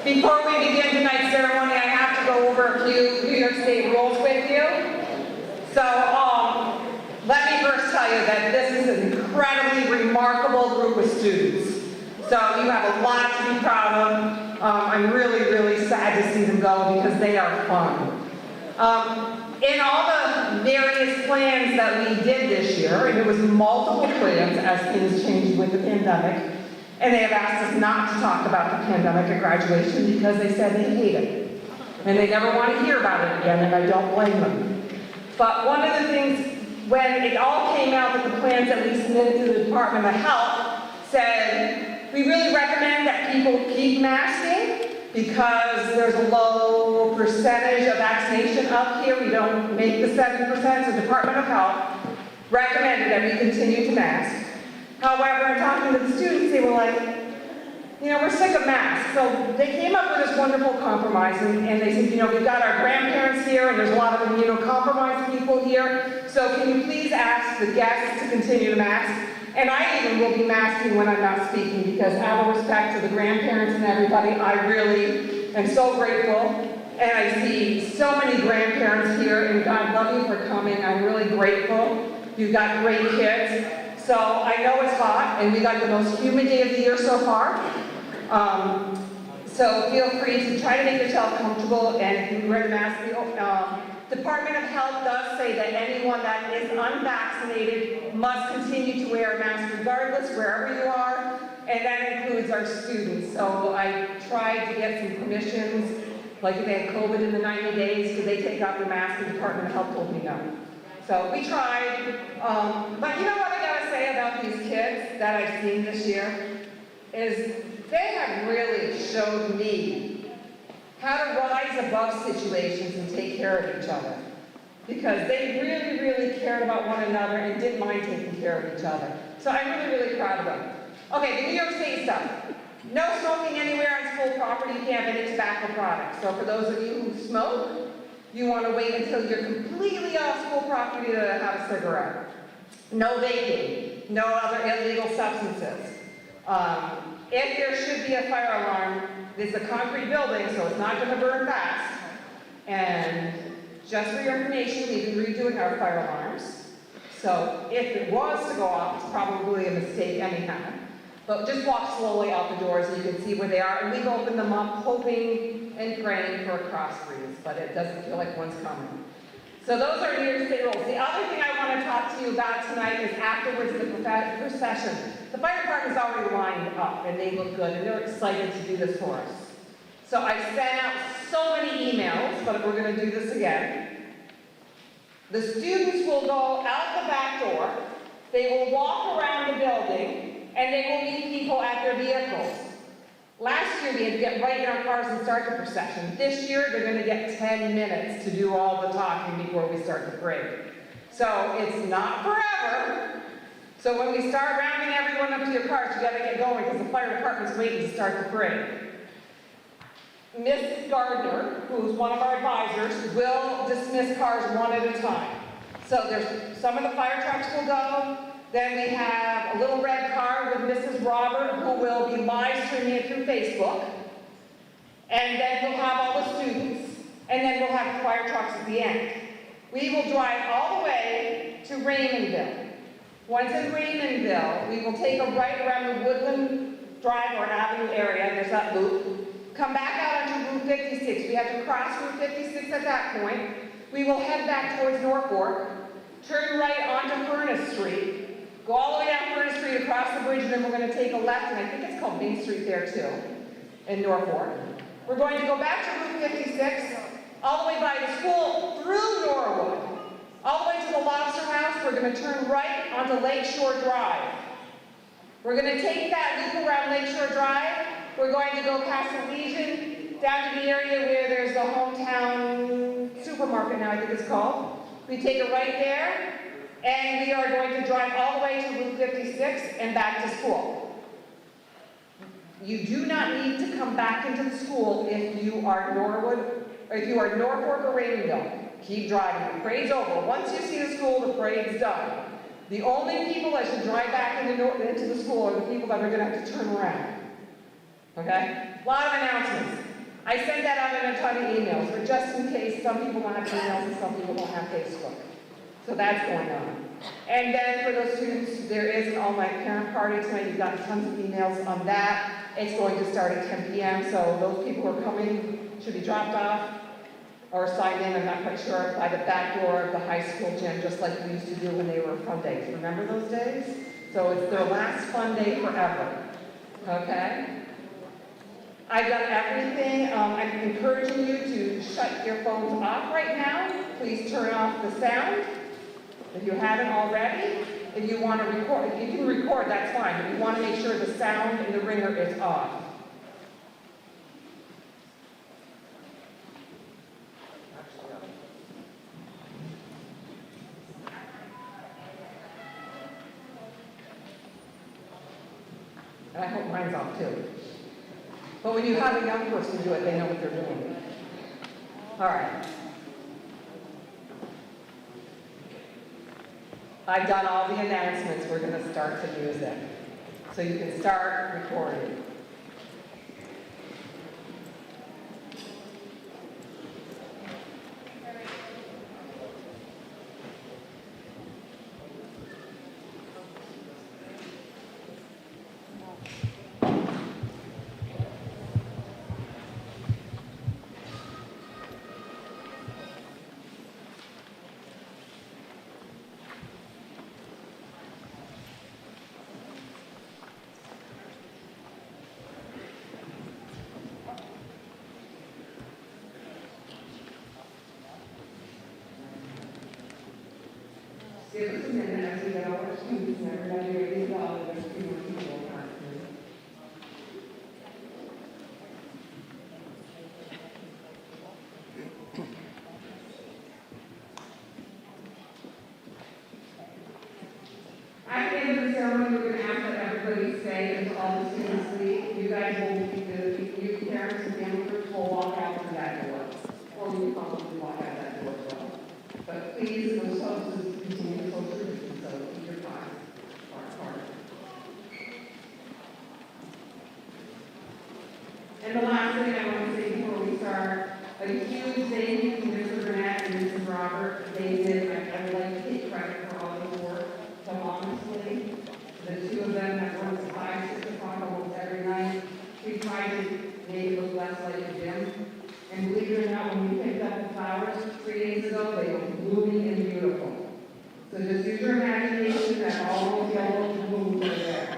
Before we begin tonight's ceremony, I have to go over a few New York State rules with you. So, let me first tell you that this is an incredibly remarkable group of students. So you have a lot to be proud of. I'm really, really sad to see them go because they are fun. In all the various plans that we did this year, and it was multiple plans as things changed with the pandemic, and they have asked us not to talk about the pandemic at graduation because they said they hate it. And they never want to hear about it again, and I don't blame them. But one of the things, when it all came out that the plans that we submitted to the Department of Health said, we really recommend that people keep masking because there's a low percentage of vaccination up here. We don't make the 7%, so the Department of Health recommended that we continue to mask. However, in talking to the students, they were like, you know, we're sick of masks. So they came up with this wonderful compromise, and they said, you know, we've got our grandparents here, and there's a lot of immunocompromised people here, so can you please ask the guests to continue to mask? And I even will be masking when I'm not speaking, because out of respect to the grandparents and everybody, I really am so grateful. And I see so many grandparents here, and God love you for coming. I'm really grateful. You've got great kids. So I know it's hot, and we got the most humid day of the year so far. So feel free to try to make yourself comfortable and wear the mask. Department of Health does say that anyone that is unvaccinated must continue to wear a mask regardless, wherever you are, and that includes our students. So I tried to get some permissions Like if they had COVID in the 90 days, did they take off their mask? The Department of Health told me no. So we tried, but you know what I gotta say about these kids that I've seen this year? Is they have really showed me how to rise above situations and take care of each other. Because they really, really cared about one another and didn't mind taking care of each other. So I'm really, really proud of them. Okay, the New York State stuff. No smoking anywhere on school property. You can't have any tobacco products. So for those of you who smoke, you want to wait until you're completely off school property to have a cigarette. No vaping. No other illegal substances. If there should be a fire alarm, it's a concrete building, so it's not going to burn fast. And just for your information, we've been redoing our fire alarms. So if it was to go off, it's probably a mistake anyhow. But just walk slowly out the doors and you can see where they are. And we've opened them up hoping and praying for a cross freeze, but it doesn't feel like one's coming. So those are New York State rules. The other thing I want to talk to you about tonight is afterwards the procession. The fire department's already lined up and they look good and they're excited to do this for us. So I sent out so many emails, but we're going to do this again. The students will go out the back door, they will walk around the building, and they will meet people at their vehicles. Last year we had to get right in our cars and start the procession. This year they're going to get 10 minutes to do all the talking before we start the parade. So it's not forever. So when we start rounding everyone up to your cars, you got to get going because the fire department's waiting to start the parade. Miss Gardner, who's one of our advisors, will dismiss cars one at a time. So there's some of the fire trucks will go. Then we have a little red car with Mrs. Robert, who will be live streaming it through Facebook. And then we'll have all the students. And then we'll have the fire trucks at the end. We will drive all the way to Raymondville. Once in Raymondville, we will take a right around the Woodland Drive or Avenue area. There's that loop. Come back out onto Route 56. We have to cross Route 56 at that point. We will head back towards Norfolk, turn right onto Furnace Street, go all the way down Furnace Street across the bridge, and then we're going to take a left, and I think it's called Main Street there too, in Norfolk. We're going to go back to Route 56, all the way by the school, through Norwood, all the way to the Lobster House. We're going to turn right onto Lakeshore Drive. We're going to take that loop around Lakeshore Drive. We're going to go past the Legion, down to the area where there's the hometown supermarket now, I think it's called. We take a right there, and we are going to drive all the way to Route 56 and back to school. You do not need to come back into the school if you are Norwood, or if you are Norfolk or Raymondville. Keep driving. The parade's over. Once you see the school, the parade's done. The only people that should drive back into the school are the people that are going to have to turn around. Okay? A lot of announcements. I sent that out in a ton of emails, but just in case some people don't have emails and some people don't have Facebook. So that's going on. And then for those students, there is an all-night parent party tonight. You've got tons of emails on that. It's going to start at 10 p.m., so those people who are coming should be dropped off or signed in, I'm not quite sure, by the back door of the high school gym, just like we used to do when they were fun days. Remember those days? So it's their last fun day forever. Okay? I've done everything. I'm encouraging you to shut your phones off right now. Please turn off the sound if you haven't already. If you want to record, if you can record, that's fine. But you want to make sure the sound in the ringer is off. And I hope mine's off too. But when you have a young person do it, they know what they're doing. All right. I've done all the announcements. We're going to start the music. So you can start recording. Give us a minute as we get all our students and everybody ready to go. There's a few more people on. At the end of the ceremony, we're going to ask that everybody stay until all the students leave. You guys will be you parents and family groups will walk out through that door. Or you probably walk out that door as well. But please, those hostesses continue to social distance, so keep your eyes apart. And the last thing I want to say before we start, a huge thank you to Mr. Burnett and Mrs. Robert. They did, I would like to take credit for all the work. So honestly, the two of them have worked at 5, 6 o'clock almost every night. We tried to make it look less like a gym. And believe it or not, when we picked up the flowers 3 days ago, they were blooming and beautiful. So just use your imagination that all those yellow blooms are there.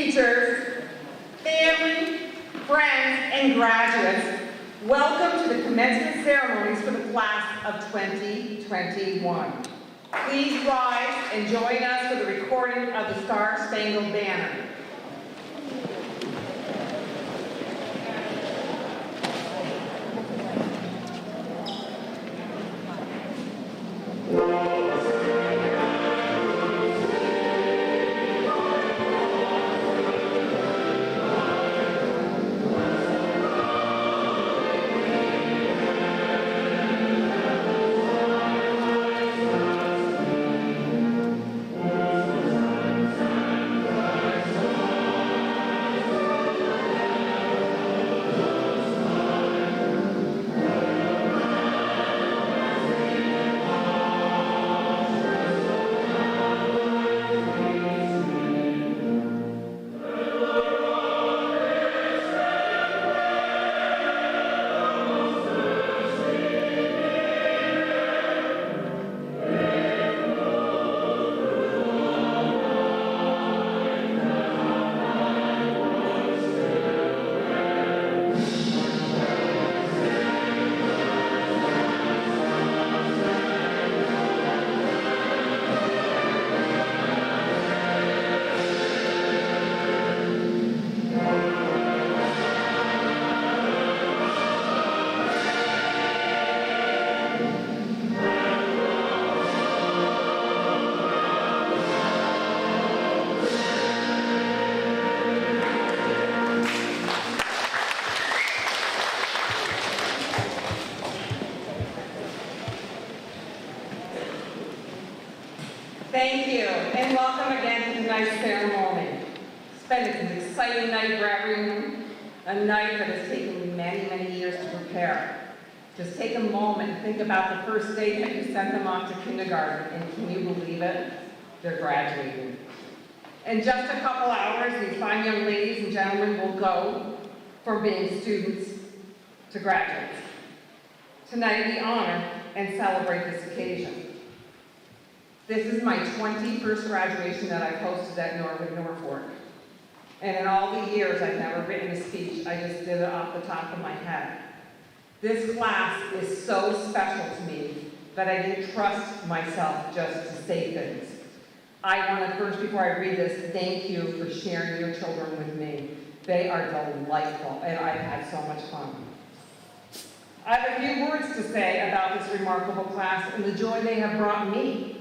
teachers, family, friends, and graduates, welcome to the commencement ceremonies for the class of 2021. Please rise and join us for the recording of the Star-Spangled Banner. Thank you, and welcome again to tonight's ceremony. It's been an exciting night for everyone, a night that has taken me many, many years to prepare. Just take a moment and think about the first day that you sent them off to kindergarten, and can you believe it? They're graduating. In just a couple hours, these fine young ladies and gentlemen will go from being students to graduates. Tonight we honor and celebrate this occasion. This is my 21st graduation that I've hosted at Norwood Norfolk. And in all the years, I've never written a speech. I just did it off the top of my head. This class is so special to me that I didn't trust myself just to say things. I want to first, before I read this, thank you for sharing your children with me. They are delightful, and I've had so much fun. I have a few words to say about this remarkable class and the joy they have brought me.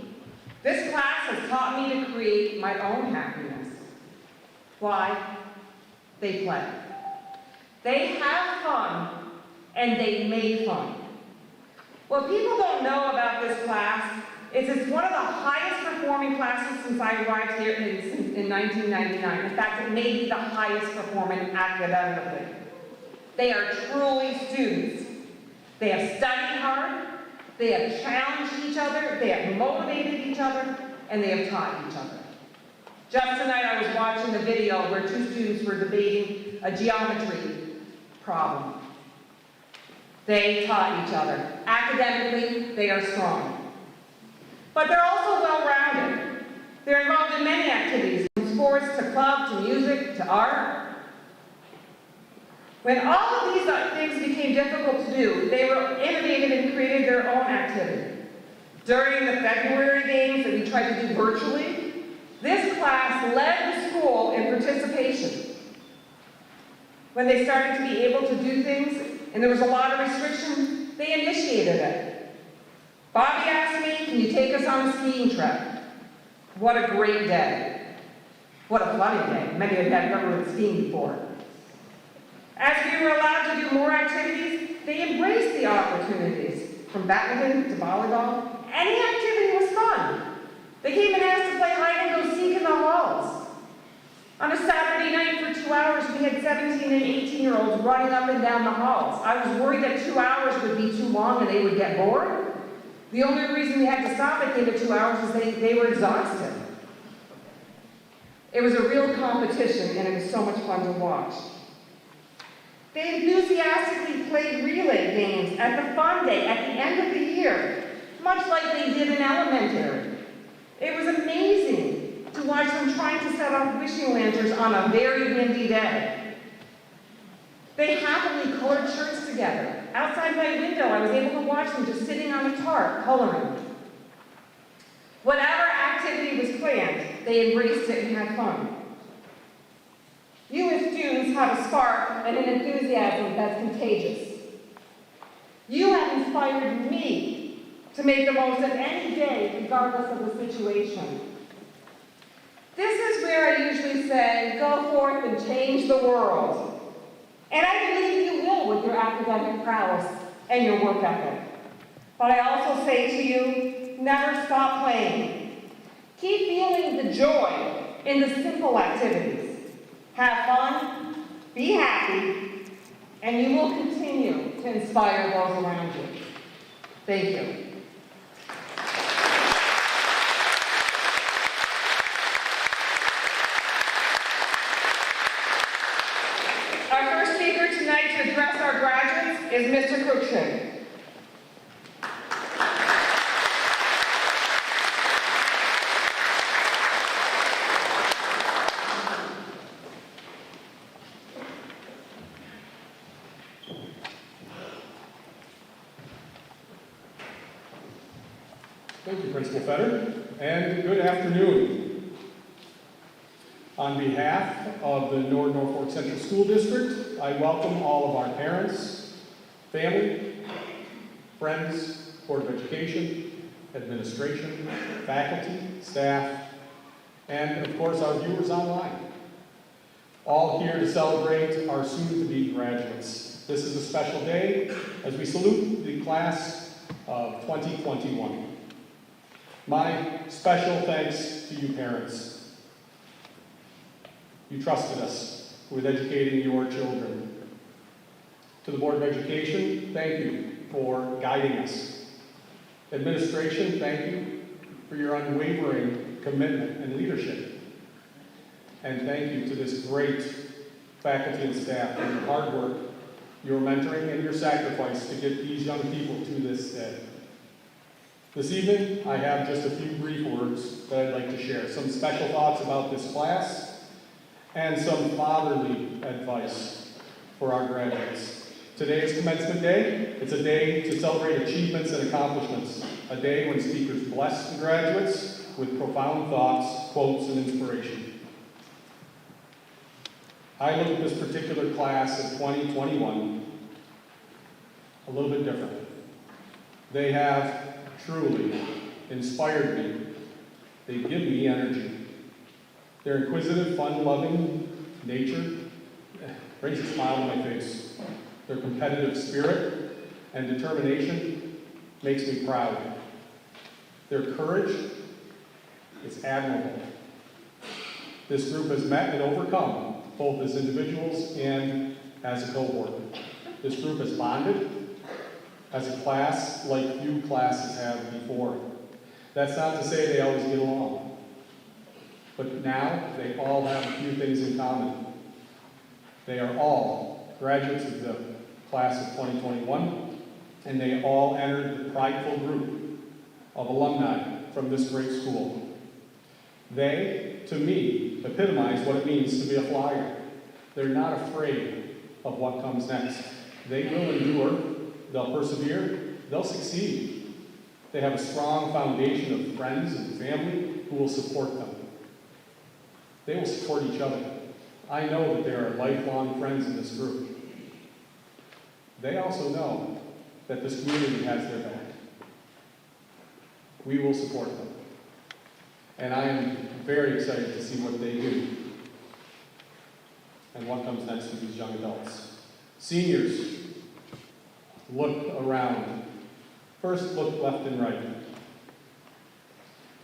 This class has taught me to create my own happiness. Why? They play. They have fun, and they make fun. What people don't know about this class is it's one of the highest performing classes since I arrived here in 1999. In fact, it may be the highest performing academically. They are truly students. They have studied hard. They have challenged each other, they have motivated each other, and they have taught each other. Just tonight I was watching a video where two students were debating a geometry problem. They taught each other. Academically, they are strong. But they're also well-rounded. They're involved in many activities, from sports to club to music to art. When all of these things became difficult to do, they were innovative and created their own activity. During the February games that we tried to do virtually, this class led the school in participation. When they started to be able to do things, and there was a lot of restriction, they initiated it. Bobby asked me, can you take us on a skiing trip? What a great day. What a funny day. Many of you have never been skiing before. As we were allowed to do more activities, they embraced the opportunities. From badminton to volleyball, any activity was fun. They came and asked to play hide and go seek in the halls. On a Saturday night for 2 hours, we had 17 and 18-year-olds running up and down the halls. I was worried that 2 hours would be too long and they would get bored. The only reason we had to stop at the end of 2 hours is they were exhausted. It was a real competition, and it was so much fun to watch. They enthusiastically played relay games at the fun day at the end of the year, much like they did in elementary. It was amazing to watch them trying to set off wishing lanterns on a very windy day. They happily colored shirts together. Outside my window, I was able to watch them just sitting on a tarp, coloring. Whatever activity was planned, they embraced it and had fun. You as students have a spark and an enthusiasm that's contagious. You have inspired me to make the most of any day, regardless of the situation. This is where I usually say, go forth and change the world. And I believe you will with your academic prowess and your work ethic. But I also say to you, never stop playing. Keep feeling the joy in the simple activities. Have fun, be happy, and you will continue to inspire those around you. Thank you. Our first speaker tonight to address our graduates is Mr. Cruikshank. Thank you, Principal Fetter, and good afternoon. On behalf of the Norwood Norfolk Central School District, I welcome all of our parents, family, friends, Board of Education, administration, faculty, staff, and of course our viewers online. All here to celebrate our soon-to-be graduates. This is a special day as we salute the class of 2021. My special thanks to you parents. You trusted us with educating your children. To the Board of Education, thank you for guiding us. Administration, thank you for your unwavering commitment and leadership. And thank you to this great faculty and staff for your hard work, your mentoring, and your sacrifice to get these young people to this day. This evening, I have just a few brief words that I'd like to share. Some special thoughts about this class and some fatherly advice for our graduates. Today is commencement day. It's a day to celebrate achievements and accomplishments. A day when speakers bless the graduates with profound thoughts, quotes, and inspiration. I look at this particular class of 2021 a little bit differently. They have truly inspired me. They give me energy. Their inquisitive, fun-loving nature brings a smile to my face. Their competitive spirit and determination makes me proud. Their courage is admirable. This group has met and overcome, both as individuals and as a cohort. This group has bonded as a class like few classes have before. That's not to say they always get along, but now they all have a few things in common. They are all graduates of the class of 2021, and they all entered the prideful group of alumni from this great school. They, to me, epitomize what it means to be a flyer. They're not afraid of what comes next. They will endure. They'll persevere, they'll succeed. They have a strong foundation of friends and family who will support them. They will support each other. I know that there are lifelong friends in this group. They also know that this community has their back. We will support them. And I am very excited to see what they do and what comes next for these young adults. Seniors, look around. First, look left and right.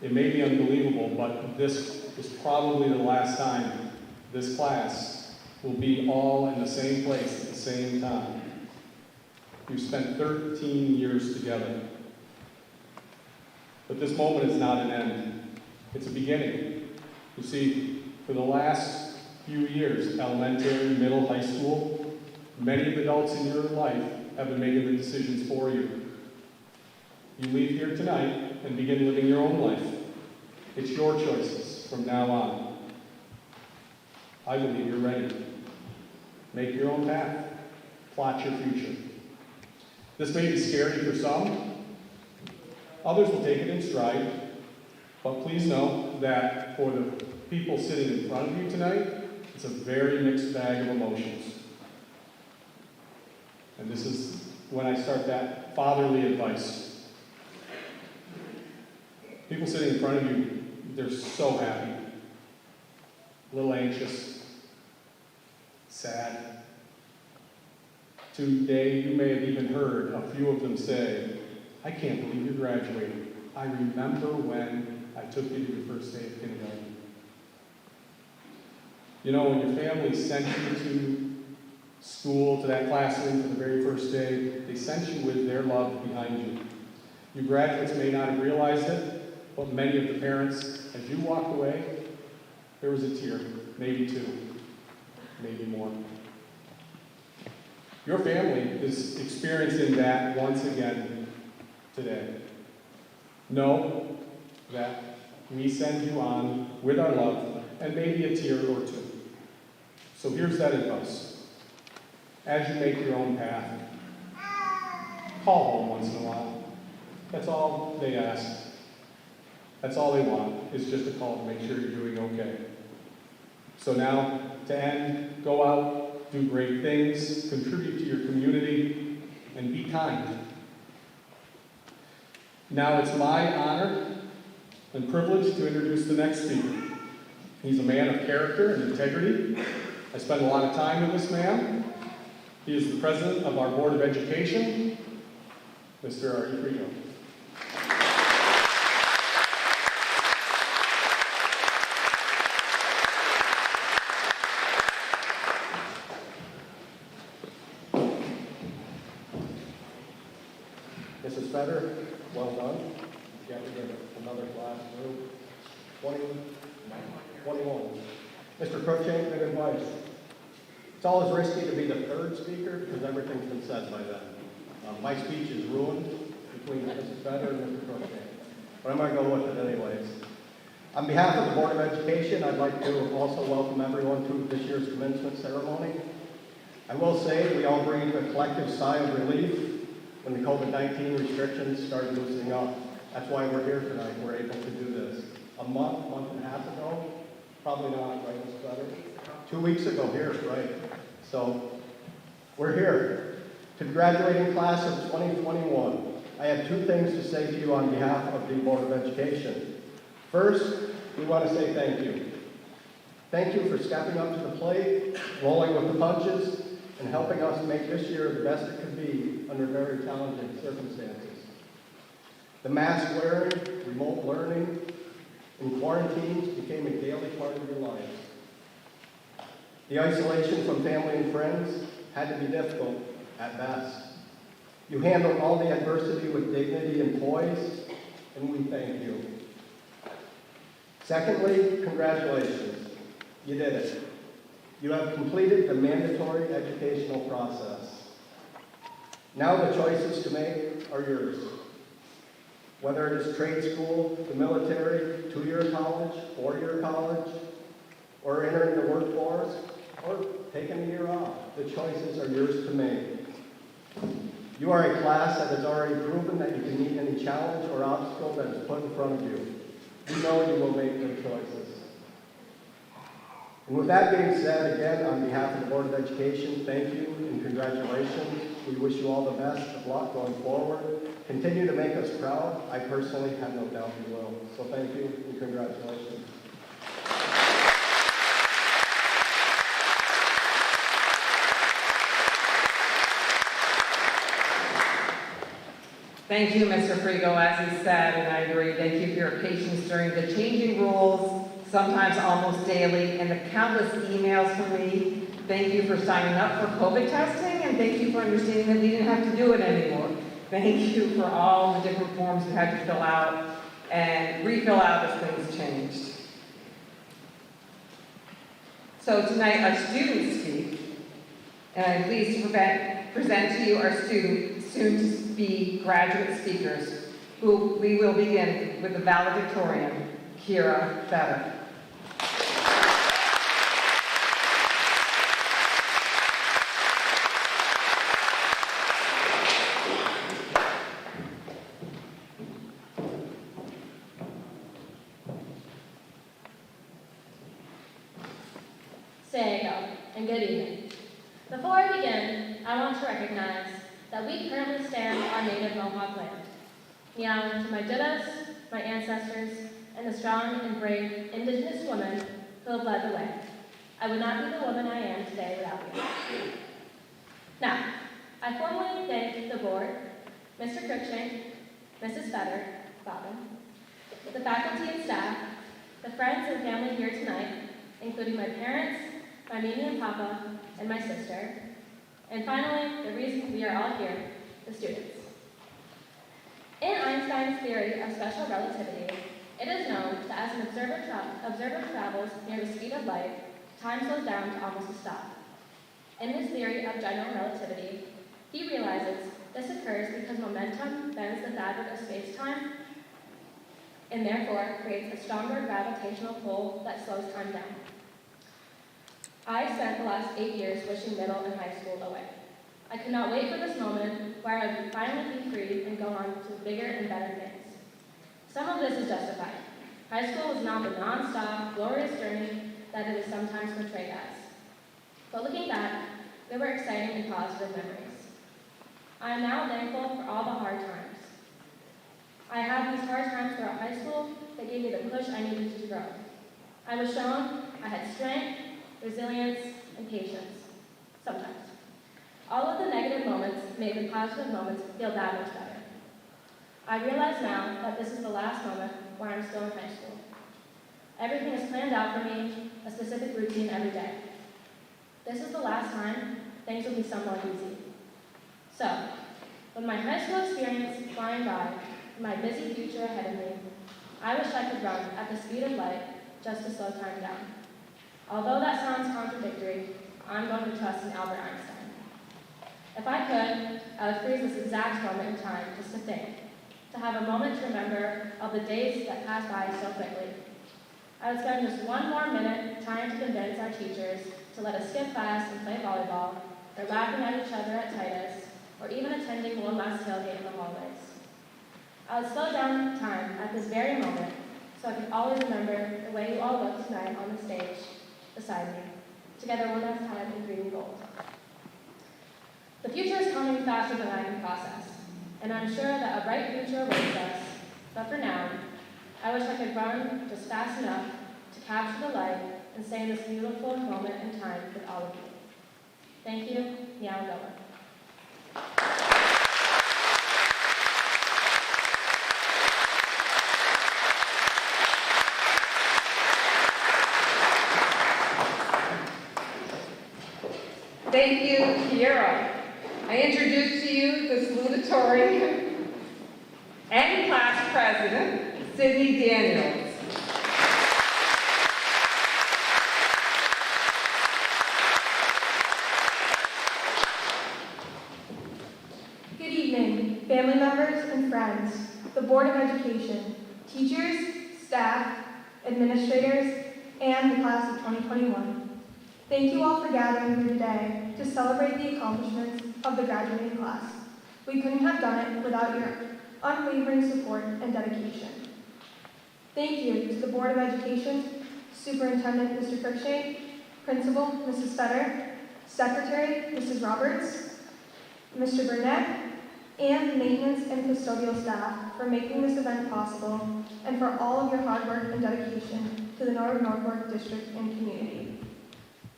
It may be unbelievable, but this is probably the last time this class will be all in the same place at the same time. You've spent 13 years together. But this moment is not an end. It's a beginning. You see, for the last few years, elementary, middle, high school, many of the adults in your life have been making the decisions for you. You leave here tonight and begin living your own life. It's your choices from now on. I believe you're ready. Make your own path. Plot your future. This may be scary for some. Others will take it in stride. But please know that for the people sitting in front of you tonight, it's a very mixed bag of emotions. And this is when I start that fatherly advice. People sitting in front of you, they're so happy, a little anxious, sad. Today, you may have even heard a few of them say, "I can't believe you're graduating. I remember when I took you to your first day of kindergarten." You know, when your family sent you to school, to that classroom for the very first day, they sent you with their love behind you. You graduates may not have realized it, but many of the parents, as you walked away, there was a tear, maybe two, maybe more. Your family is experiencing that once again today. Know that we send you on with our love and maybe a tear or two. So here's that advice. As you make your own path, call home once in a while. That's all they ask. That's all they want, is just a call to make sure you're doing okay. So now, to end, go out, do great things, contribute to your community, and be kind. Now it's my honor and privilege to introduce the next speaker. He's a man of character and integrity. I spend a lot of time with this man. He is the president of our Board of Education, Mr. Artie Frigo. Mrs. Fetter, well done. Get rid of another class group. 21. Mr. Cruikshank, good advice. It's always risky to be the third speaker because everything's been said by then. My speech is ruined between Mrs. Fetter and Mr. Cruikshank, but I'm going to go with it anyways. On behalf of the Board of Education, I'd like to also welcome everyone to this year's commencement ceremony. I will say we all breathed a collective sigh of relief when the COVID-19 restrictions started loosening up. That's why we're here tonight. We're able to do this. A month and a half ago, probably not, right, Mr. Fetter? 2 weeks ago here, right? So we're here. To the graduating class of 2021, I have two things to say to you on behalf of the Board of Education. First, we want to say thank you. Thank you for stepping up to the plate, rolling with the punches, and helping us make this year the best it could be under very challenging circumstances. The mask wearing, remote learning, and quarantines became a daily part of your lives. The isolation from family and friends had to be difficult at best. You handled all the adversity with dignity and poise, and we thank you. Secondly, congratulations. You did it. You have completed the mandatory educational process. Now the choices to make are yours. Whether it is trade school, the military, 2-year college, 4-year college, or entering the workforce, or taking a year off, the choices are yours to make. You are a class that has already proven that you can meet any challenge or obstacle that is put in front of you. You know you will make good choices. And with that being said, again, on behalf of the Board of Education, thank you and congratulations. We wish you all the best of luck going forward. Continue to make us proud. I personally have no doubt you will. So thank you and congratulations. Thank you, Mr. Frigo, as he said, and I agree. Thank you for your patience during the changing rules, sometimes almost daily, and the countless emails from me. Thank you for signing up for COVID testing, and thank you for understanding that we didn't have to do it anymore. Thank you for all the different forms you had to fill out and refill out as things changed. So tonight our students speak, and I'm pleased to present to you our soon-to-be graduate speakers, who we will begin with the valedictorian, Kira Fetter. Sayego, and good evening. Before I begin, I want to recognize that we currently stand on native Mohawk land. Meow to my Dittas, my ancestors, and the strong and brave Indigenous women who have led the way. I would not be the woman I am today without you. Now, I formally thank the board, Mr. Cruikshank, Mrs. Fetter, Robin, the faculty and staff, the friends and family here tonight, including my parents, my Mimi and Papa, and my sister, and finally, the reason we are all here, the students. In Einstein's theory of special relativity, it is known that as an observer travels near the speed of light, time slows down to almost a stop. In his theory of general relativity, he realizes this occurs because momentum bends the fabric of space-time and therefore creates a stronger gravitational pull that slows time down. I spent the last 8 years wishing middle and high school away. I could not wait for this moment where I would finally be free and go on to bigger and better things. Some of this is justified. High school was not the non-stop, glorious journey that it is sometimes portrayed as. But looking back, there were exciting and positive memories. I am now thankful for all the hard times. I had these hard times throughout high school that gave me the push I needed to grow. I was shown I had strength, resilience, and patience. Sometimes. All of the negative moments made the positive moments feel that much better. I realize now that this is the last moment where I'm still in high school. Everything is planned out for me, a specific routine every day. This is the last time things will be somewhat easy. So, with my high school experience flying by and my busy future ahead of me, I wish I could run at the speed of light just to slow time down. Although that sounds contradictory, I'm going to trust in Albert Einstein. If I could, I would freeze this exact moment in time just to think, to have a moment to remember of the days that passed by so quickly. I would spend just one more minute trying to convince our teachers to let us skip class and play volleyball, or laughing at each other at Titus, or even attending one last tailgate in the hallways. I would slow down time at this very moment so I could always remember the way you all looked tonight on the stage beside me, together one last time in green and gold. The future is coming faster than I can process, and I'm sure that a bright future awaits us, but for now, I wish I could run just fast enough to capture the light and stay in this beautiful moment in time with all of you. Thank you, Meow Goa. Thank you, Kiera. I introduce to you the salutatory and class president, Sydney Daniels. Good evening, family members and friends, the Board of Education, teachers, staff, administrators, and the class of 2021. Thank you all for gathering here today to celebrate the accomplishments of the graduating class. We couldn't have done it without your unwavering support and dedication. Thank you to the Board of Education, Superintendent Mr. Cruikshank, Principal Mrs. Fetter, Secretary Mrs. Roberts, Mr. Burnett, and the maintenance and custodial staff for making this event possible and for all of your hard work and dedication to the Norwood Norfolk District and community.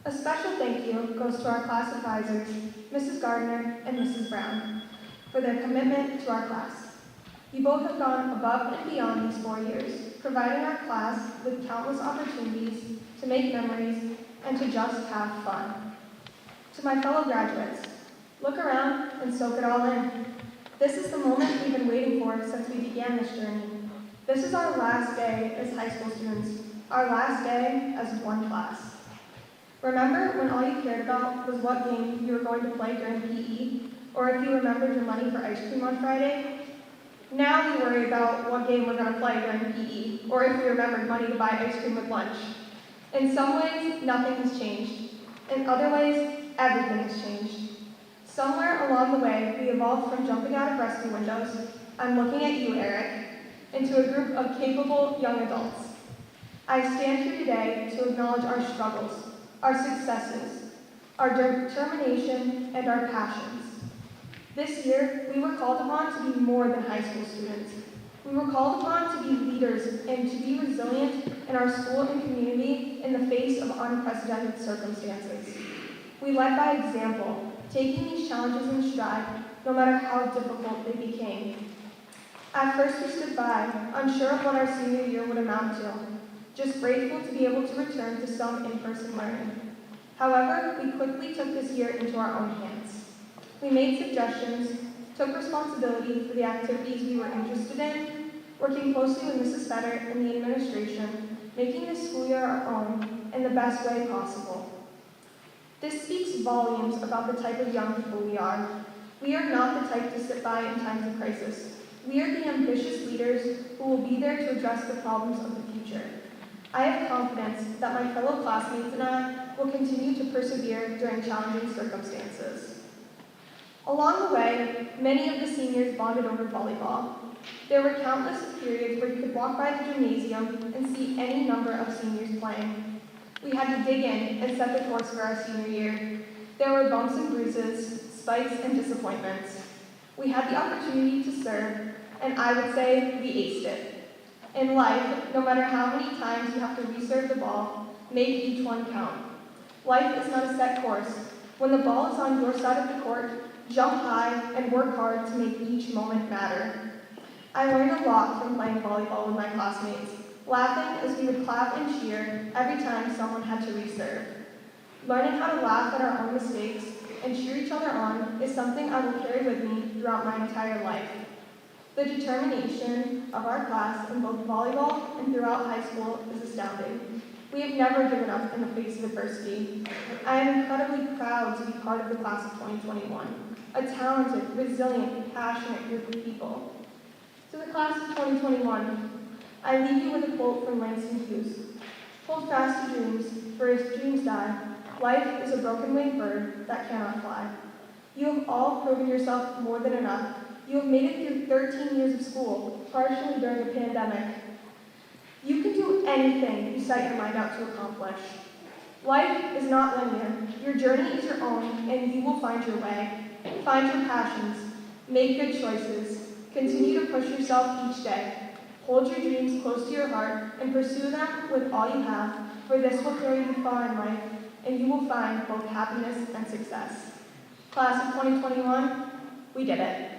A special thank you goes to our class advisors, Mrs. Gardner and Mrs. Brown, for their commitment to our class. You both have gone above and beyond these 4 years, providing our class with countless opportunities to make memories and to just have fun. To my fellow graduates, look around and soak it all in. This is the moment we've been waiting for since we began this journey. This is our last day as high school students, our last day as one class. Remember when all you cared about was what game you were going to play during PE, or if you remembered your money for ice cream on Friday? Now we worry about what game we're going to play during PE, or if we remembered money to buy ice cream with lunch. In some ways, nothing has changed. In other ways, everything has changed. Somewhere along the way, we evolved from jumping out of rescue windows, I'm looking at you, Eric, into a group of capable young adults. I stand here today to acknowledge our struggles, our successes, our determination, and our passions. This year, we were called upon to be more than high school students. We were called upon to be leaders and to be resilient in our school and community in the face of unprecedented circumstances. We led by example, taking these challenges in stride, no matter how difficult they became. At first, we stood by, unsure of what our senior year would amount to, just grateful to be able to return to some in-person learning. However, we quickly took this year into our own hands. We made suggestions, took responsibility for the activities we were interested in, working closely with Mrs. Fetter and the administration, making this school year our own in the best way possible. This speaks volumes about the type of young people we are. We are not the type to sit by in times of crisis. We are the ambitious leaders who will be there to address the problems of the future. I have confidence that my fellow classmates and I will continue to persevere during challenging circumstances. Along the way, many of the seniors bonded over volleyball. There were countless periods where you could walk by the gymnasium and see any number of seniors playing. We had to dig in and set the course for our senior year. There were bumps and bruises, spikes and disappointments. We had the opportunity to serve, and I would say we aced it. In life, no matter how many times you have to reserve the ball, make each one count. Life is not a set course. When the ball is on your side of the court, jump high and work hard to make each moment matter. I learned a lot from playing volleyball with my classmates, laughing as we would clap and cheer every time someone had to reserve. Learning how to laugh at our own mistakes and cheer each other on is something I will carry with me throughout my entire life. The determination of our class in both volleyball and throughout high school is astounding. We have never given up in the face of adversity. I am incredibly proud to be part of the class of 2021, a talented, resilient, passionate group of people. To the class of 2021, I leave you with a quote from Langston Hughes. Hold fast to dreams, for if dreams die, life is a broken-winged bird that cannot fly. You have all proven yourself more than enough. You have made it through 13 years of school, partially during a pandemic. You can do anything you set your mind out to accomplish. Life is not linear. Your journey is your own, and you will find your way. Find your passions. Make good choices. Continue to push yourself each day. Hold your dreams close to your heart and pursue them with all you have, for this will carry you far in life, and you will find both happiness and success. Class of 2021, we did it.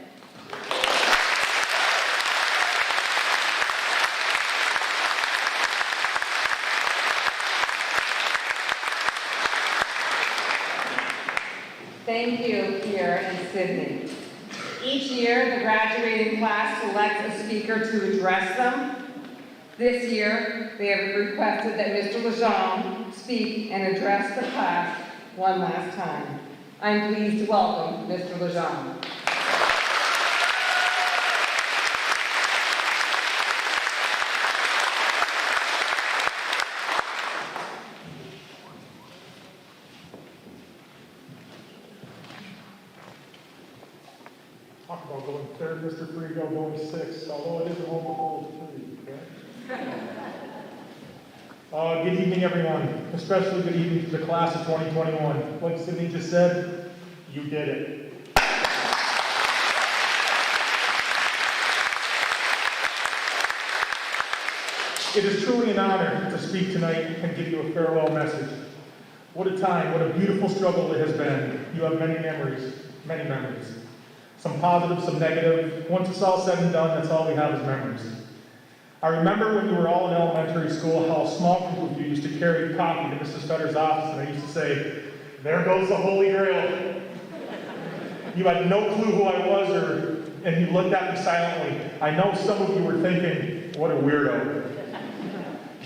Thank you, Pierre and Sydney. Each year, the graduating class selects a speaker to address them. This year, they have requested that Mr. Lejeune speak and address the class one last time. I'm pleased to welcome Mr. Lejeune. Talk about going third, Mr. Frigo going sixth, although it is a multiple of three, okay? Good evening, everyone, especially good evening to the class of 2021. Like Sydney just said, you did it. It is truly an honor to speak tonight and give you a farewell message. What a time, what a beautiful struggle it has been. You have many memories, many memories. Some positive, some negative. Once it's all said and done, that's all we have is memories. I remember when you were all in elementary school, how a small group of you used to carry coffee to Mrs. Fetter's office, and I used to say, "There goes the Holy Grail." You had no clue who I was, and you looked at me silently. I know some of you were thinking, "What a weirdo."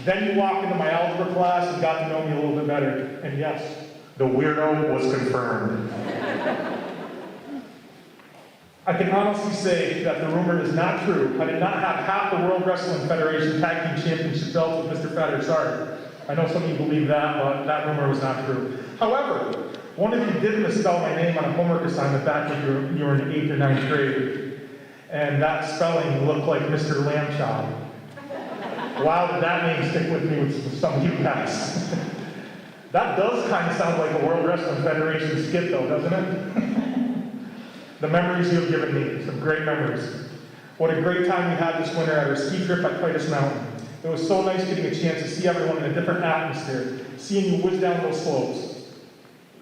Then you walked into my algebra class and got to know me a little bit better. And yes, the weirdo was confirmed. I can honestly say that the rumor is not true. I did not have half the World Wrestling Federation Tag Team Championship belts with Mr. Fetter, sorry. I know some of you believe that, but that rumor was not true. However, one of you did misspell my name on a homework assignment back when you were in 8th or 9th grade. And that spelling looked like Mr. Lambchop. Wow, did that name stick with me with some of you guys. That does kind of sound like a World Wrestling Federation skit though, doesn't it? The memories you've given me, some great memories. What a great time we had this winter at our ski trip at Titus Mountain. It was so nice getting a chance to see everyone in a different atmosphere, seeing you whiz down those slopes.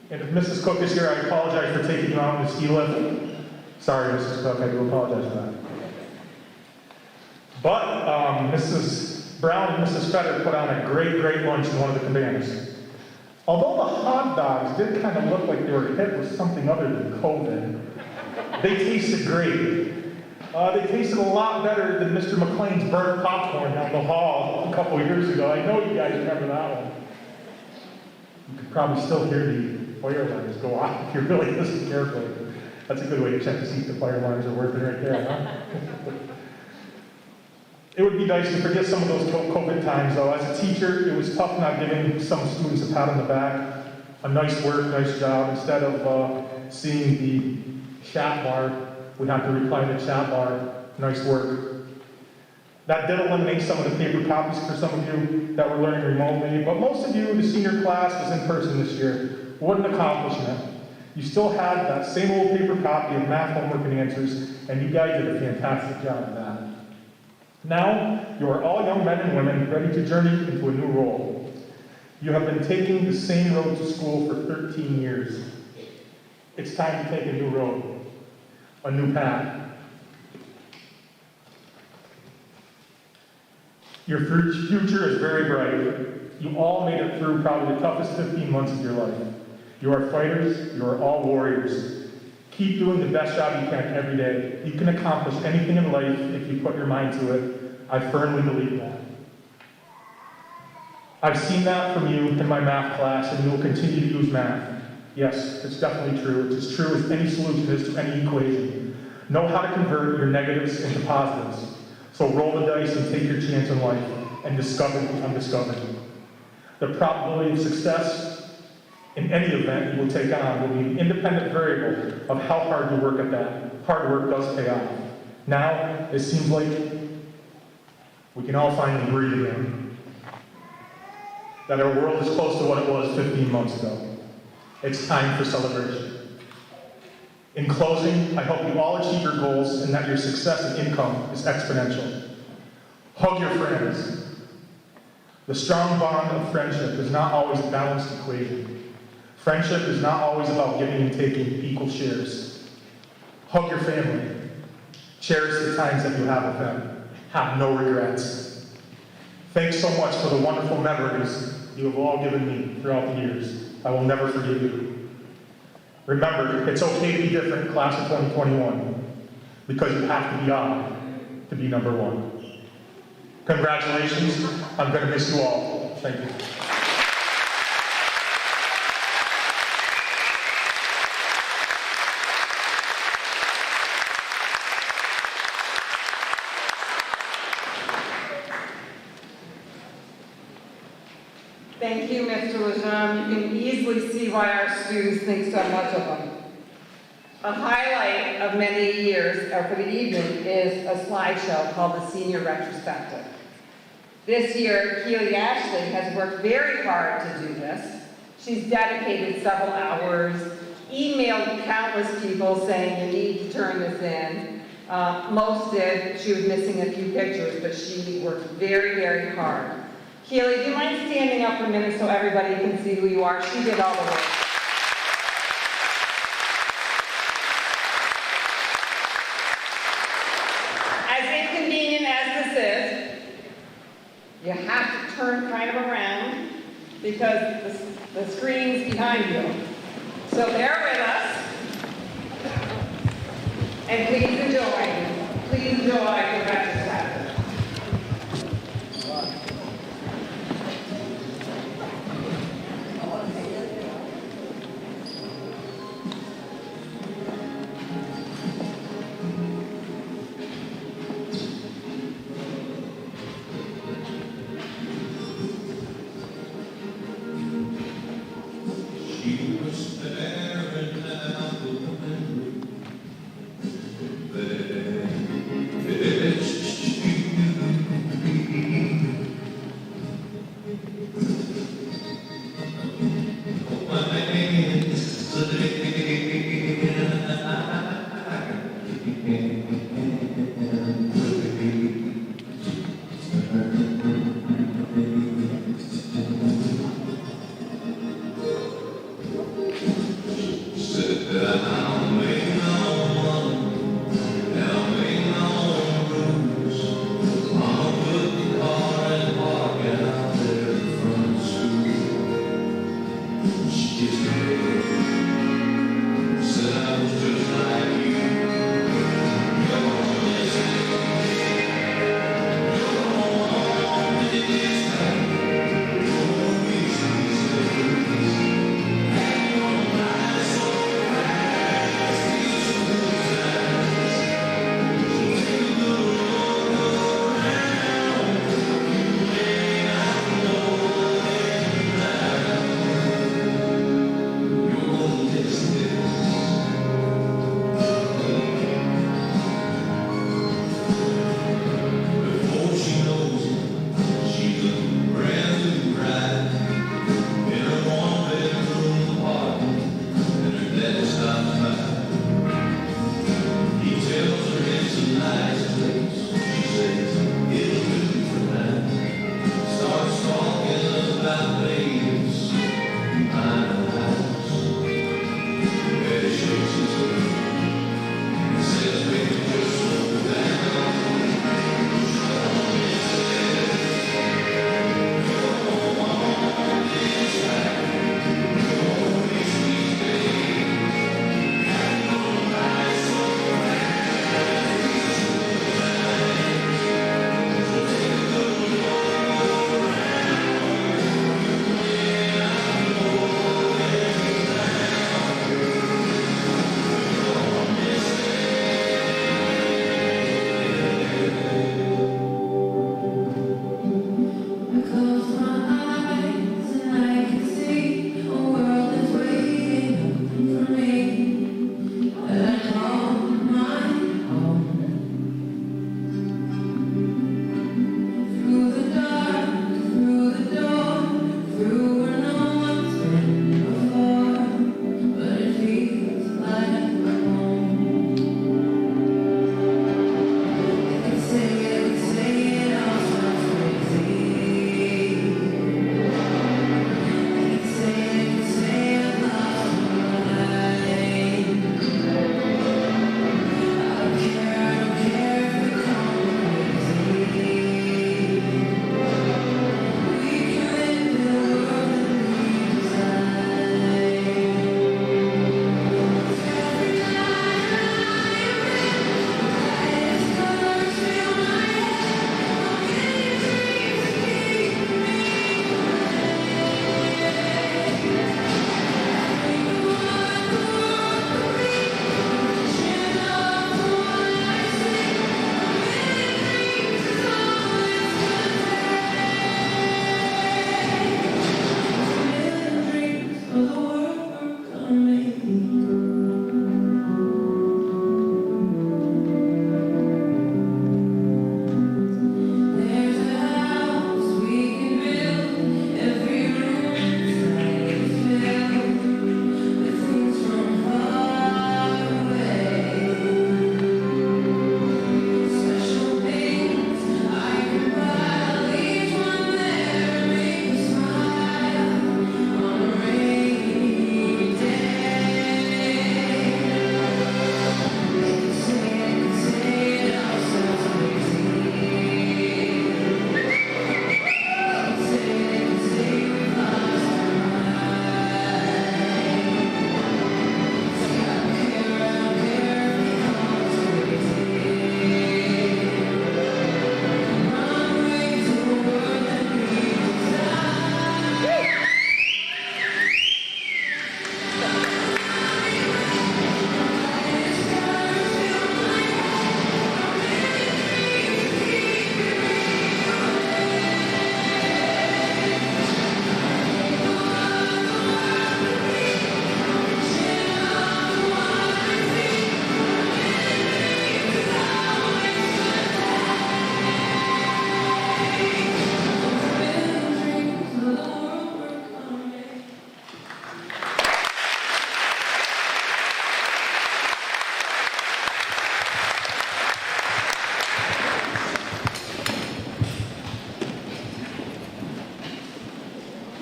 And if Mrs. Cook is here, I apologize for taking you out on the ski lift. Sorry, Mrs. Cook, I do apologize for that. But Mrs. Brown and Mrs. Fetter put on a great, great lunch in one of the cabanas. Although the hot dogs did kind of look like they were hit with something other than COVID, they tasted great. They tasted a lot better than Mr. McLean's burnt popcorn down the hall a couple of years ago. I know you guys remember that one. You could probably still hear the fire alarms go off if you really listen carefully. That's a good way to check to see if the fire alarms are working right there, huh? It would be nice to forget some of those COVID times, though. As a teacher, it was tough not giving some students a pat on the back, a nice work, nice job. Instead of seeing the chat bar, we have to reply to the chat bar, nice work. That did eliminate some of the paper copies for some of you that were learning remotely, but most of you, the senior class was in person this year. What an accomplishment. You still had that same old paper copy of math homework and answers, and you guys did a fantastic job of that. Now, you are all young men and women ready to journey into a new role. You have been taking the same road to school for 13 years. It's time to take a new road, a new path. Your future is very bright. You all made it through probably the toughest 15 months of your life. You are fighters, you are all warriors. Keep doing the best job you can every day. You can accomplish anything in life if you put your mind to it. I firmly believe that. I've seen that from you in my math class, and you will continue to use math. Yes, it's definitely true. It's as true as any solution is to any equation. Know how to convert your negatives into positives. So roll the dice and take your chance in life and discover the undiscovered. The probability of success in any event you will take on will be an independent variable of how hard you work at that. Hard work does pay off. Now, it seems like we can all finally breathe again. That our world is close to what it was 15 months ago. It's time for celebration. In closing, I hope you all achieve your goals and that your success and income is exponential. Hug your friends. The strong bond of friendship is not always a balanced equation. Friendship is not always about giving and taking equal shares. Hug your family. Cherish the times that you have with them. Have no regrets. Thanks so much for the wonderful memories you have all given me throughout the years. I will never forget you. Remember, it's okay to be different, class of 2021, because you have to be on to be number one. Congratulations. I'm going to miss you all. Thank you. Thank you, Mr. Lejeune. You can easily see why our students think so much of them. A highlight of many years, or for the evening, is a slideshow called the Senior Retrospective. This year, Keely Ashley has worked very hard to do this. She's dedicated several hours, emailed countless people saying you need to turn this in. Most did. She was missing a few pictures, but she worked very, very hard. Keely, do you mind standing up for a minute so everybody can see who you are? She did all the work. As inconvenient as this is, you have to turn kind of around because the screen's behind you. So bear with us. And please enjoy. Please enjoy the retrospective. There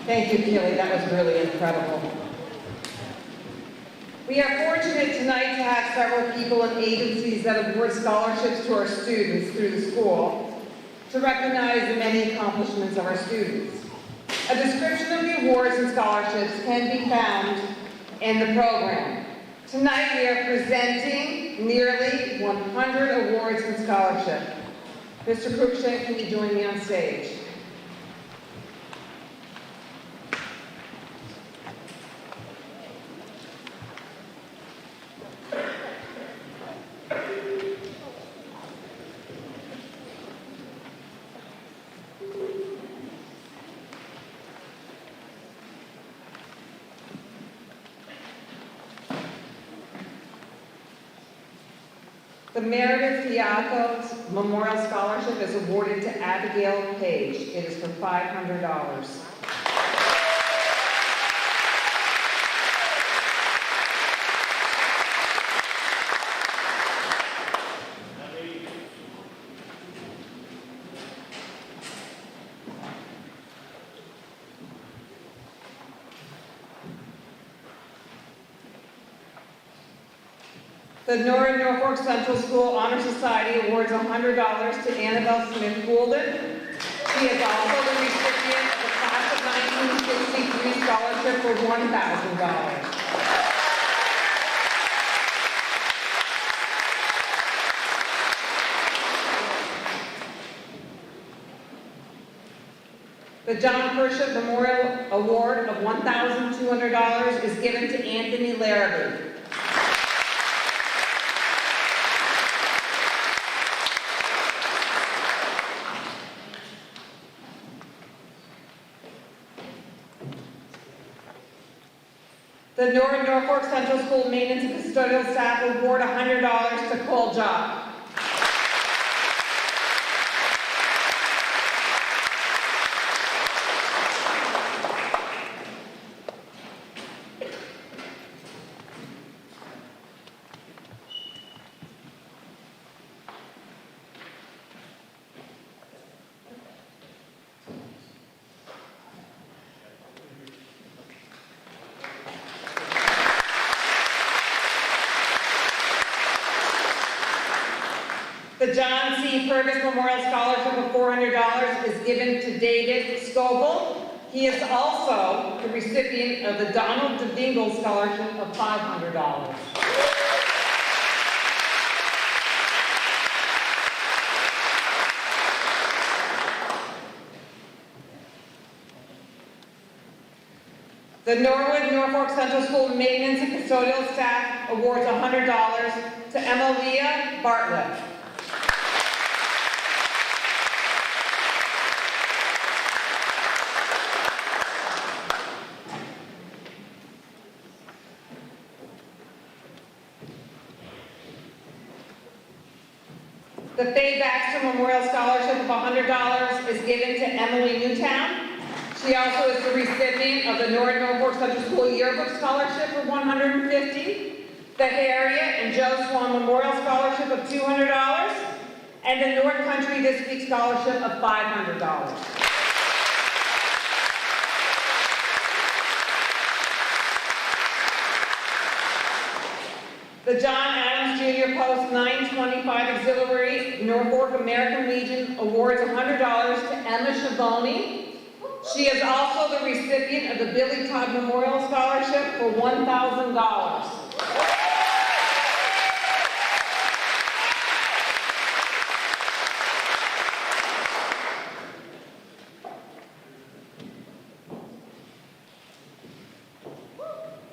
Thank you, Keely, that was really incredible. We are fortunate tonight to have several people and agencies that award scholarships to our students through the school to recognize the many accomplishments of our students. A description of the awards and scholarships can be found in the program. Tonight we are presenting nearly 100 awards and scholarships. Mr. Cruikshank, can you join me on stage? The Meredith Fiacco Memorial Scholarship is awarded to Abigail Page. It is for $500. The Norwood Norfolk Central School Honor Society awards $100 to Annabelle Smith Goulden. She is also the recipient of the Class of 1963 Scholarship for $1,000. The John Pership Memorial Award of $1,200 is given to Anthony Larrabee. The Norwood Norfolk Central School Maintenance and Custodial Staff award $100 to Cole Job. The John C. Purvis Memorial Scholarship of $400 is given to David Scoble. He is also the recipient of the Donald DeVingle Scholarship of $500. The Norwood Norfolk Central School Maintenance and Custodial Staff awards $100 to Emilia Bartlett. The Faye Baxter Memorial Scholarship of $100 is given to Emily Newtown. She also is the recipient of the Norwood Norfolk Central School Yearbook Scholarship of $150, the Harriet and Joe Swan Memorial Scholarship of $200, and the North Country This Week Scholarship of $500. The John Adams Jr. Post 925 Auxiliary Norfolk American Legion awards $100 to Emma Schiavone. She is also the recipient of the Billy Todd Memorial Scholarship for $1,000.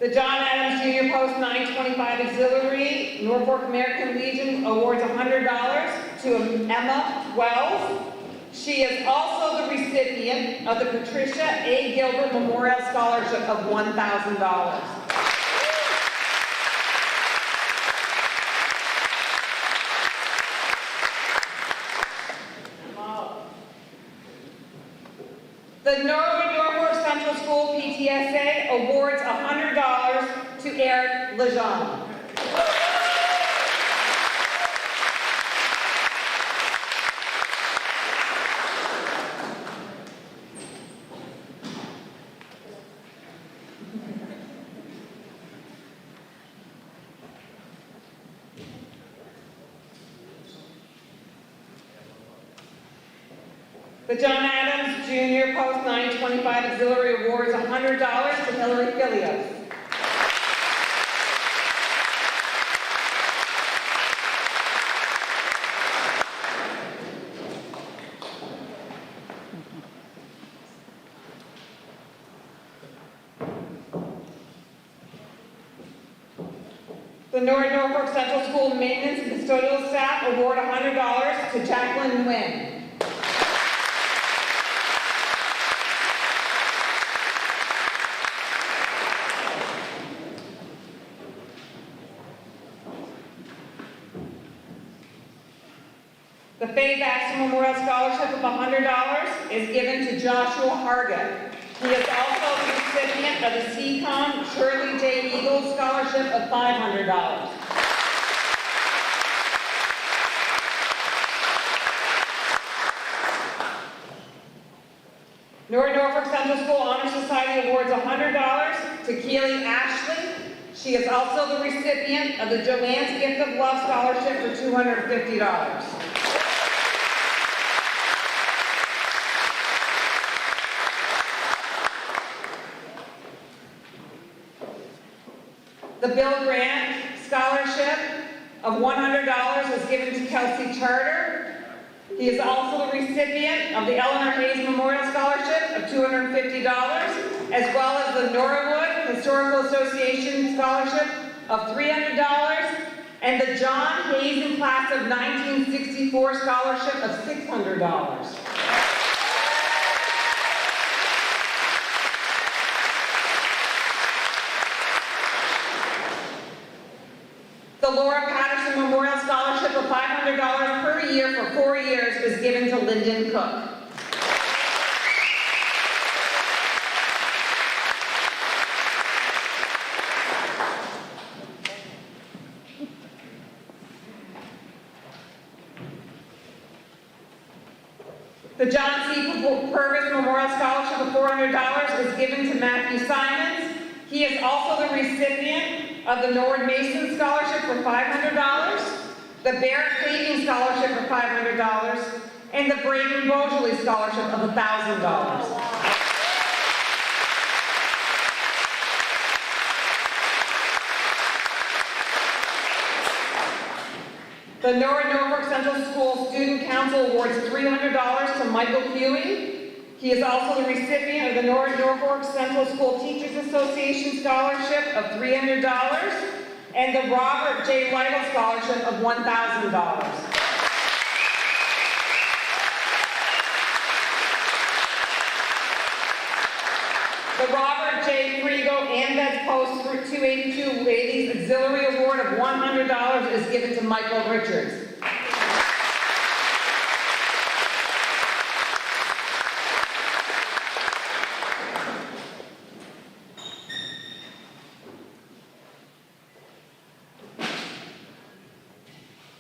The John Adams Jr. Post 925 Auxiliary Norfolk American Legion awards $100 to Emma Wells. She is also the recipient of the Patricia A. Gilbert Memorial Scholarship of $1,000. The Norwood Norfolk Central School PTSA awards $100 to Eric Lejeune. The John Adams Junior Post 925 Auxiliary Awards $100 to Hillary Filios. The Norwood Norfolk Central School Maintenance and Custodial Staff award $100 to Jacqueline Nguyen. The Faye Baxter Memorial Scholarship of $100 is given to Joshua Hargett. He is also the recipient of the CCOM Shirley J. Eagles Scholarship of $500. Norwood Norfolk Central School Honor Society awards $100 to Keely Ashley. She is also the recipient of the Joanne's Gift of Love Scholarship for $250. The Bill Grant Scholarship of $100 is given to Kelsey Charter. He is also the recipient of the Eleanor Hayes Memorial Scholarship of $250, as well as the Norwood Historical Association Scholarship of $300, and the John Hazen Class of 1964 Scholarship of $600. The Laura Patterson Memorial Scholarship of $500 per year for 4 years is given to Lyndon Cook. The John C. Purvis Memorial Scholarship of $400 is given to Matthew Simons. He is also the recipient of the Norwood Mason Scholarship for $500, the Barrett Paving Scholarship for $500, and the Braden Bogley Scholarship of $1,000. The Norwood Norfolk Central School Student Council awards $300 to Michael Huey. He is also the recipient of the Norwood Norfolk Central School Teachers Association Scholarship of $300 and the Robert J. Lytle Scholarship of $1,000. The Robert J. Frigo Ambeds Post 282 Ladies Auxiliary Award of $100 is given to Michael Richards.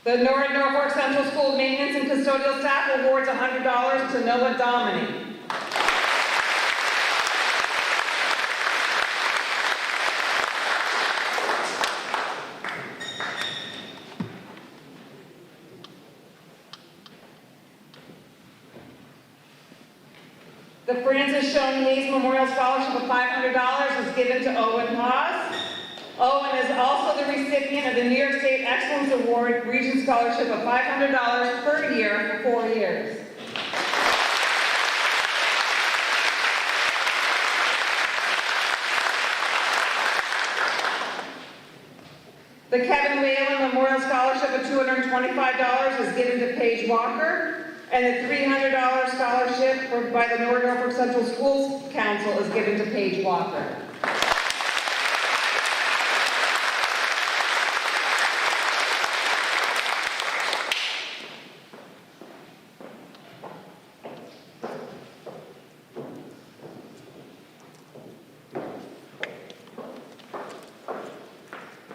The Norwood Norfolk Central School Maintenance and Custodial Staff awards $100 to Noah Domini. The Francis Shone Hayes Memorial Scholarship of $500 is given to Owen Haas. Owen is also the recipient of the New York State Excellence Award Regent Scholarship of $500 per year for 4 years. The Kevin Whalen Memorial Scholarship of $225 is given to Paige Walker, and the $300 scholarship by the Norwood Norfolk Central Schools Council is given to Paige Walker.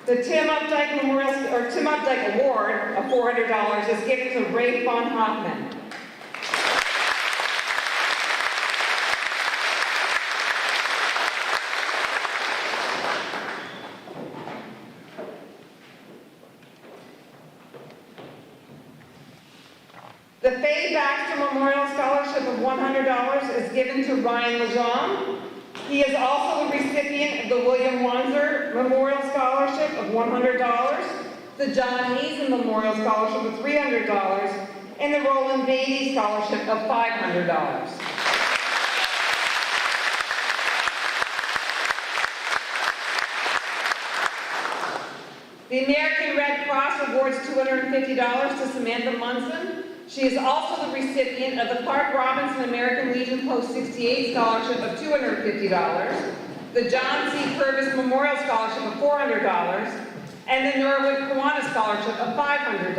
The Tim Updike Award of $400 is given to Ray von Hoffman. The Faye Baxter Memorial Scholarship of $100 $100 is given to Ryan Lejeune. He is also the recipient of the William Wanzer Memorial Scholarship of $100, the John Hazen Memorial Scholarship of $300, and the Roland Beatty Scholarship of $500. The American Red Cross awards $250 to Samantha Munson. She is also the recipient of the Clark Robinson American Legion Post 68 Scholarship of $250, the John C. Purvis Memorial Scholarship of $400, and the Norwood Kiwanis Scholarship of $500.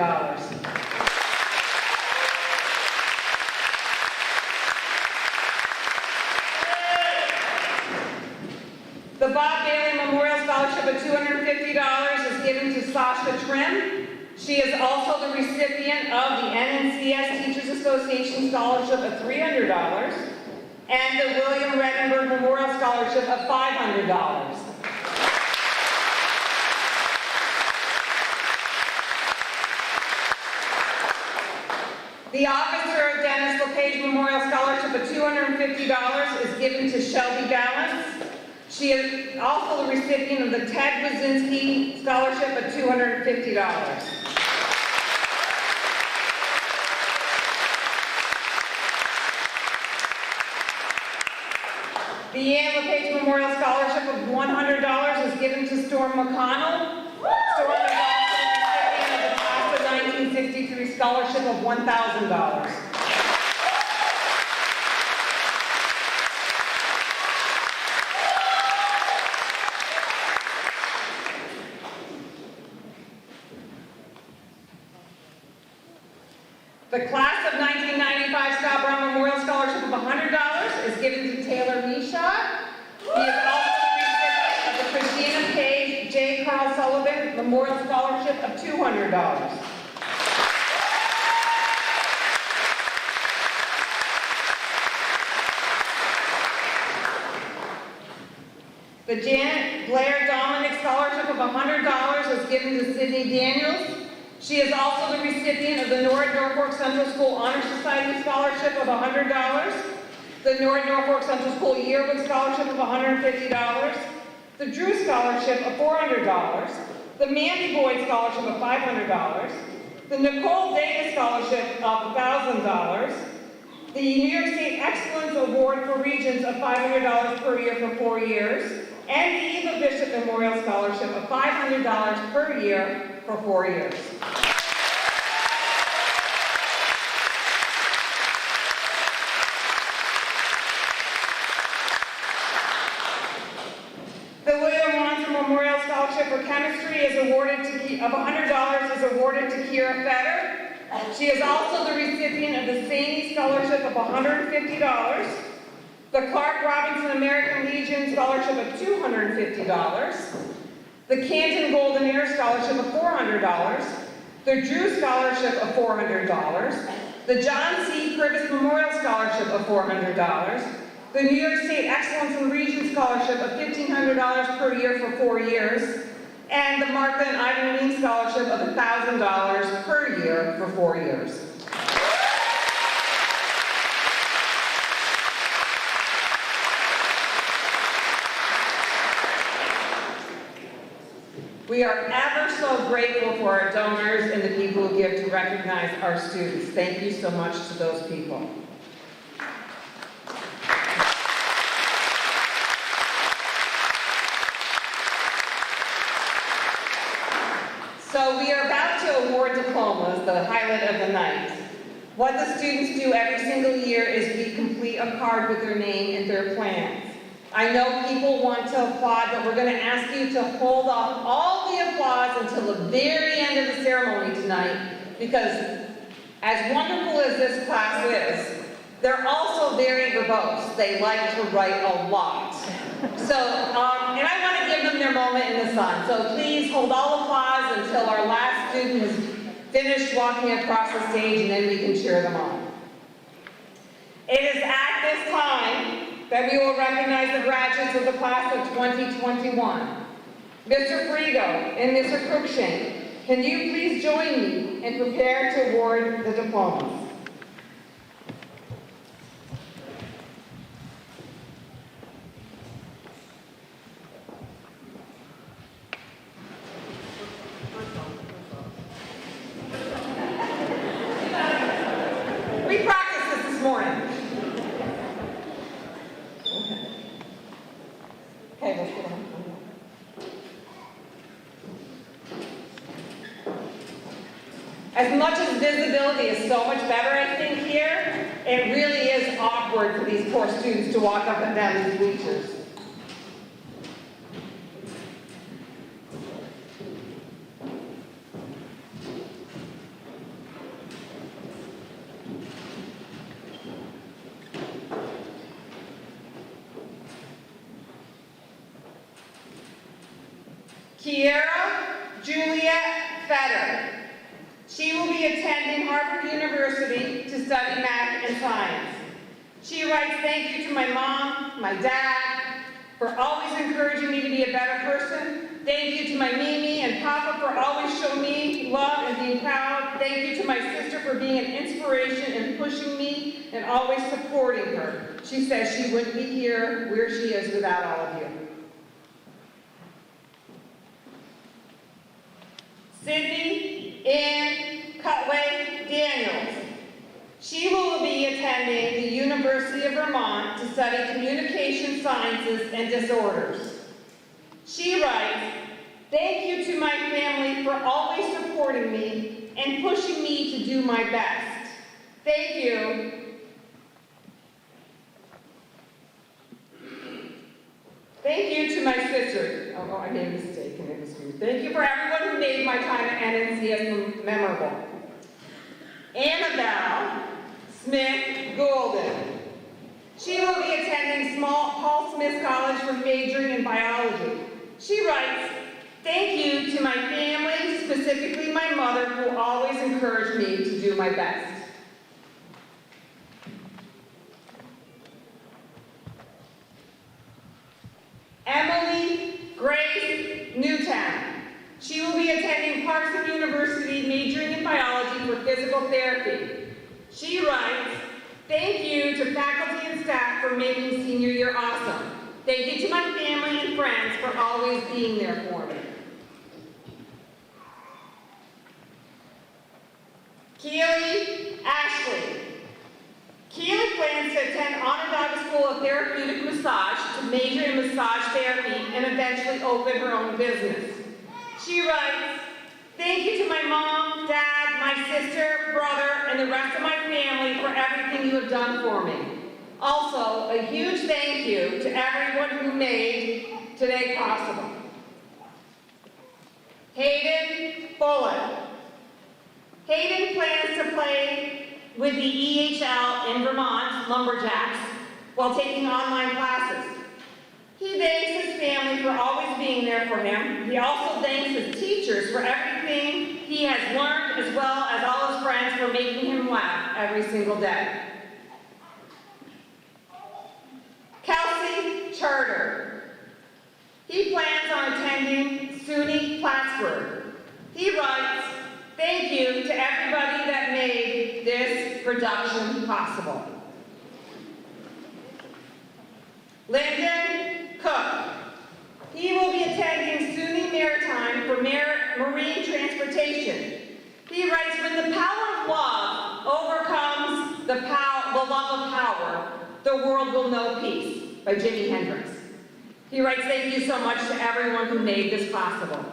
The Bob Bailey Memorial Scholarship of $250 is given to Sasha Trim. She is also the recipient of the NNCS Teachers Association Scholarship of $300 and the William Redenberg Memorial Scholarship of $500. The Officer of Dennis LePage Memorial Scholarship of $250 is given to Shelby Balance. She is also the recipient of the Ted Wazinski Scholarship of $250. The Ann LePage Memorial Scholarship of $100 is given to Storm McConnell. Storm is also the recipient of the Class of 1963 Scholarship of $1,000. The Class of 1995 Scott Brown Memorial Scholarship of $100 is given to Taylor Meshot. He is also the recipient of the Christina Page J. Carl Sullivan Memorial Scholarship of $200. The Janet Blair Dominic Scholarship of $100 is given to Sydney Daniels. She is also the recipient of the Norwood Norfolk Central School Honor Society Scholarship of $100, the Norwood Norfolk Central School Yearbook Scholarship of $150, the Drew Scholarship of $400, the Mandy Boyd Scholarship of $500, the Nicole Davis Scholarship of $1,000, the New York State Excellence Award for Regents of $500 per year for 4 years, and the Eva Bishop Memorial Scholarship of $500 per year for 4 years. The William Wanzer Memorial Scholarship for Chemistry is awarded of $100 is awarded to Kira Fetter. She is also the recipient of the Saney Scholarship of $150, the Clark Robinson American Legion Scholarship of $250, the Canton Golden Air Scholarship of $400, the Drew Scholarship of $400, the John C. Purvis Memorial Scholarship of $400, the New York State Excellence in Region Scholarship of $1,500 per year for 4 years, and the Martha and Ivan Lean Scholarship of $1,000 per year for 4 years. We are ever so grateful for our donors and the people who give to recognize our students. Thank you so much to those people. So we are about to award diplomas, the highlight of the night. What the students do every single year is we complete a card with their name and their plans. I know people want to applaud, but we're going to ask you to hold off all the applause until the very end of the ceremony tonight, because as wonderful as this class is, they're also very verbose. They like to write a lot. So, and I want to give them their moment in the sun. So please hold all applause until our last student has finished walking across the stage, and then we can cheer them on. It is at this time that we will recognize the graduates of the class of 2021. Mr. Frigo and Mr. Cruikshank, can you please join me and prepare to award the diplomas? As much as visibility is so much better, I think, here, it really is awkward for these poor students to walk up and down these bleachers. Kiera Juliet Fetter. She will be attending Harvard University to study math and science. She writes, thank you to my mom, my dad, for always encouraging me to be a better person. Thank you to my Mimi and Papa for always showing me love and being proud. Thank you to my sister for being an inspiration and pushing me and always supporting her. She says she wouldn't be here where she is without all of you. Sydney Ann Cutway Daniels. She will be attending the University of Vermont to study communication sciences and disorders. She writes, thank you to my family for always supporting me and pushing me to do my best. Thank you. Thank you to my sister. Oh, I made a mistake and it was you. Thank you for everyone who made my time at NNCS memorable. Annabelle Smith Golden. She will be attending Paul Smith College for majoring in biology. She writes, thank you to my family, specifically my mother, who always encouraged me to do my best. Emily Grace Newtown. She will be attending Clarkson University, majoring in biology for physical therapy. She writes, thank you to faculty and staff for making senior year awesome. Thank you to my family and friends for always being there for me. Keely Ashley. Keely plans to attend Onondaga School of Therapeutic Massage to major in massage therapy and eventually open her own business. She writes, thank you to my mom, dad, my sister, brother, and the rest of my family for everything you have done for me. Also, a huge thank you to everyone who made today possible. Hayden Bullitt. Hayden plans to play with the EHL in Vermont, Lumberjacks, while taking online classes. He thanks his family for always being there for him. He also thanks his teachers for everything he has learned, as well as all his friends for making him laugh every single day. Kelsey Charter. He plans on attending SUNY Plattsburgh. He writes, thank you to everybody that made this production possible. Lyndon Cook. He will be attending SUNY Maritime for marine transportation. He writes, when the power of love overcomes the love of power, the world will know peace, by Jimi Hendrix. He writes, thank you so much to everyone who made this possible.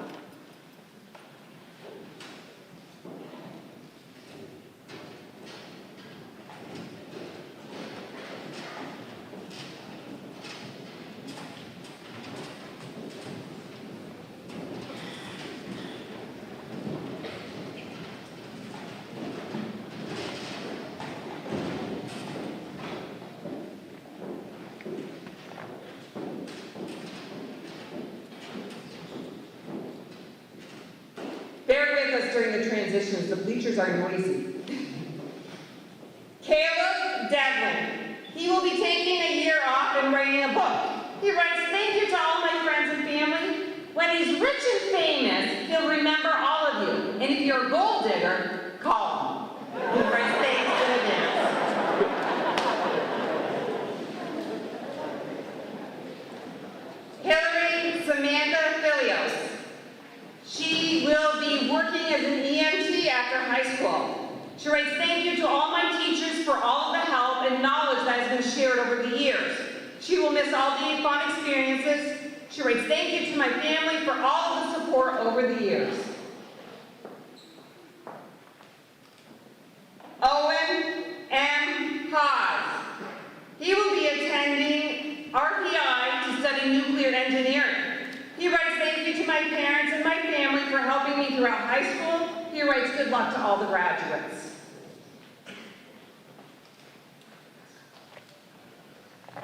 Bear with us during the transitions. The bleachers are noisy. Caleb Devlin. He will be taking a year off and writing a book. He writes, thank you to all my friends and family. When he's rich and famous, he'll remember all of you. And if you're a gold digger, call him. He writes, thanks in advance. Hillary Samantha Filios. She will be working as an EMT after high school. She writes, thank you to all my teachers for all of the help and knowledge that has been shared over the years. She will miss all the fun experiences. She writes, thank you to my family for all of the support over the years. Owen M. Haas. He will be attending RPI to study nuclear engineering. He writes, thank you to my parents and my family for helping me throughout high school. He writes, good luck to all the graduates.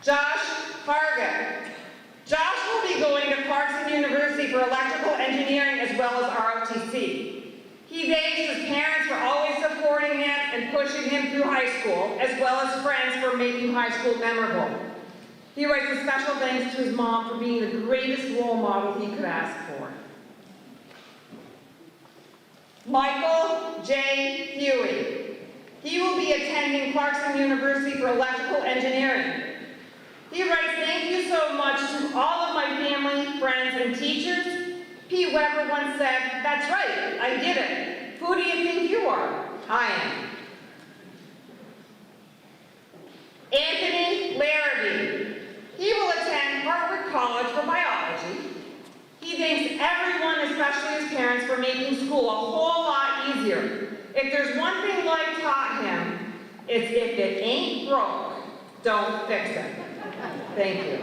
Josh Hargan. Josh will be going to Clarkson University for electrical engineering as well as ROTC. He thanks his parents for always supporting him and pushing him through high school, as well as friends for making high school memorable. He writes a special thanks to his mom for being the greatest role model he could ask for. Michael J. Huey. He will be attending Clarkson University for electrical engineering. He writes, thank you so much to all of my family, friends, and teachers. P. Weber once said, that's right, I did it. Who do you think you are? I am. Anthony Larrabee. He will attend Harvard College for biology. He thanks everyone, especially his parents, for making school a whole lot easier. If there's one thing life taught him, it's if it ain't broke, don't fix it. Thank you.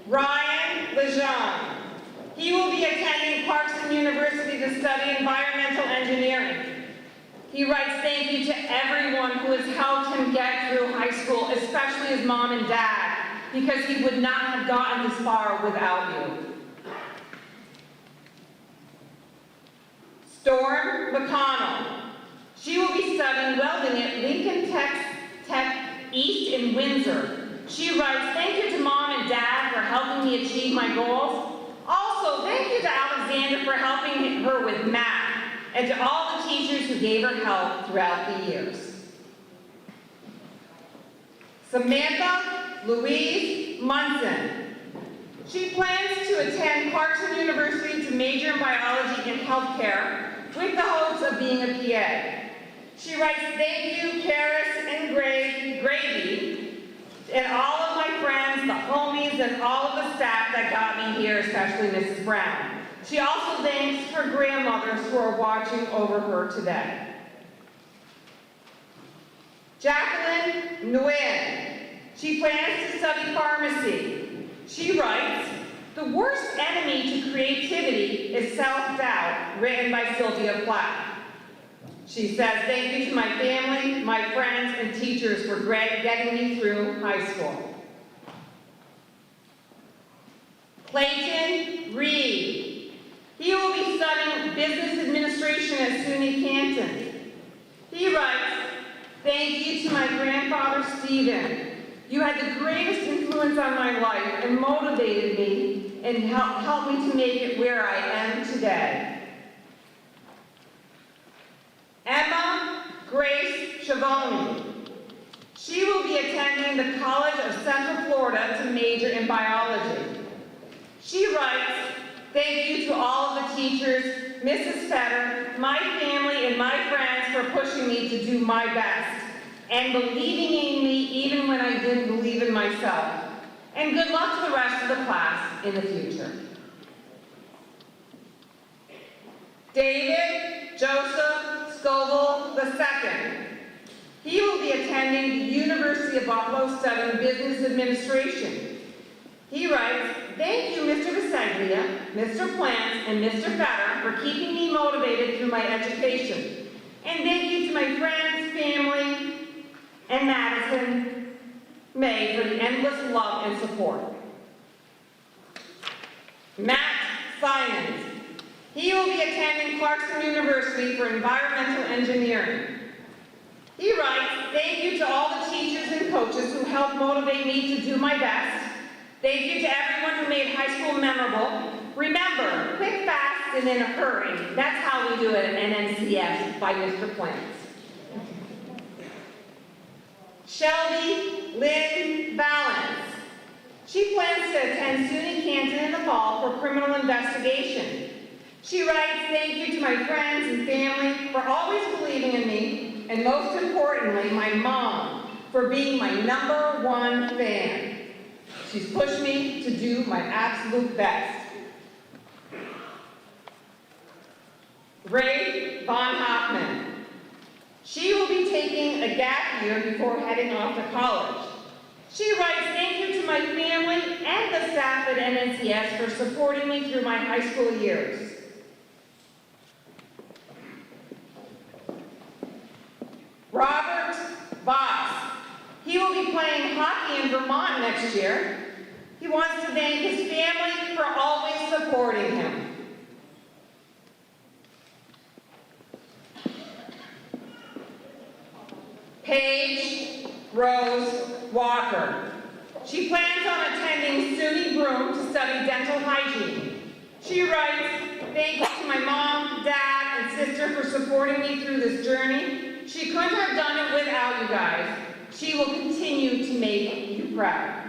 Ryan Lejeune. He will be attending Clarkson University to study environmental engineering. He writes thank you to everyone who has helped him get through high school, especially his mom and dad, because he would not have gotten this far without you. Storm McConnell. She will be studying welding at Lincoln Tech East in Windsor. She writes, thank you to Mom and Dad for helping me achieve my goals. Also, thank you to Alexander for helping her with math, and to all the teachers who gave her help throughout the years. Samantha Louise Munson. She plans to attend Clarkson University to major in biology and healthcare with the hopes of being a PA. She writes, thank you, Karis and Grady, and all of my friends, the homies, and all of the staff that got me here, especially Mrs. Brown. She also thanks her grandmothers who are watching over her today. Jacqueline Nguyen. She plans to study pharmacy. She writes, the worst enemy to creativity is self-doubt, written by Sylvia Plath. She says, thank you to my family, my friends, and teachers for getting me through high school. Clayton Reed. He will be studying business administration at SUNY Canton. He writes, thank you to my grandfather, Stephen. You had the greatest influence on my life and motivated me and helped me to make it where I am today. Emma Grace Schiavone. She will be attending the College of Central Florida to major in biology. She writes, thank you to all of the teachers, Mrs. Fetter, my family, and my friends for pushing me to do my best and believing in me even when I didn't believe in myself. And good luck to the rest of the class in the future. David Joseph Scoville II. He will be attending the University of Buffalo studying business administration. He writes, thank you, Mr. Visaglia, Mr. Plant, and Mr. Fetter for keeping me motivated through my education. And thank you to my friends, family, and Madison May for the endless love and support. Matt Simons. He will be attending Clarkson University for environmental engineering. He writes, thank you to all the teachers and coaches who helped motivate me to do my best. Thank you to everyone who made high school memorable. Remember, quick, fast, and in a hurry. That's how we do it at NNCS by Mr. Plants. Shelby Lynn Valens. She plans to attend SUNY Canton in the fall for criminal investigation. She writes, "Thank you to my friends and family for always believing in me, and most importantly, my mom for being my #1 fan. She's pushed me to do my absolute best." Ray Von Hoffman. She will be taking a gap year before heading off to college. She writes, "Thank you to my family and the staff at NNCS for supporting me through my high school years." Robert Voss. He will be playing hockey in Vermont next year. He wants to thank his family for always supporting him. Paige Rose Walker. She plans on attending SUNY Broome to study dental hygiene. She writes, "Thank you to my mom, dad, and sister for supporting me through this journey. She couldn't have done it without you guys. She will continue to make you proud."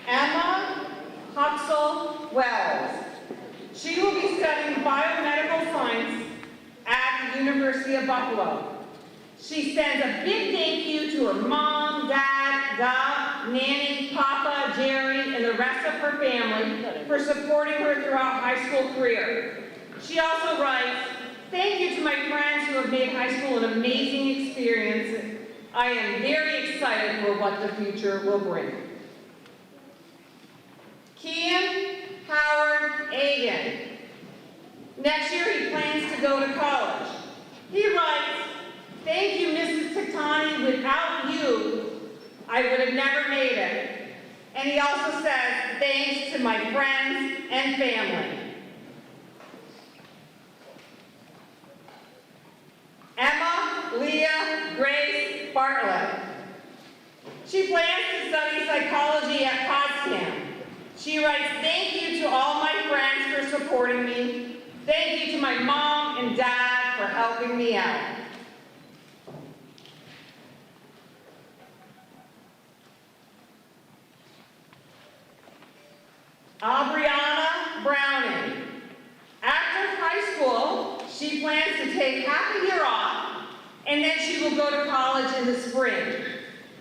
Emma Huxell Wells. She will be studying biomedical science at the University of Buffalo. She sends a big thank you to her mom, dad, Doc, Nanny, Papa, Jerry, and the rest of her family for supporting her throughout high school career. She also writes, "Thank you to my friends who have made high school an amazing experience. I am very excited for what the future will bring." Kian Howard Agan. Next year he plans to go to college. He writes, "Thank you, Mrs. Tactani. Without you, I would have never made it." And he also says, "Thanks to my friends and family." Emma Leah Grace Bartlett. She plans to study psychology at Potsdam. She writes, "Thank you to all my friends for supporting me. Thank you to my mom and dad for helping me out." Aubriana Browning. After high school, she plans to take half a year off, and then she will go to college in the spring.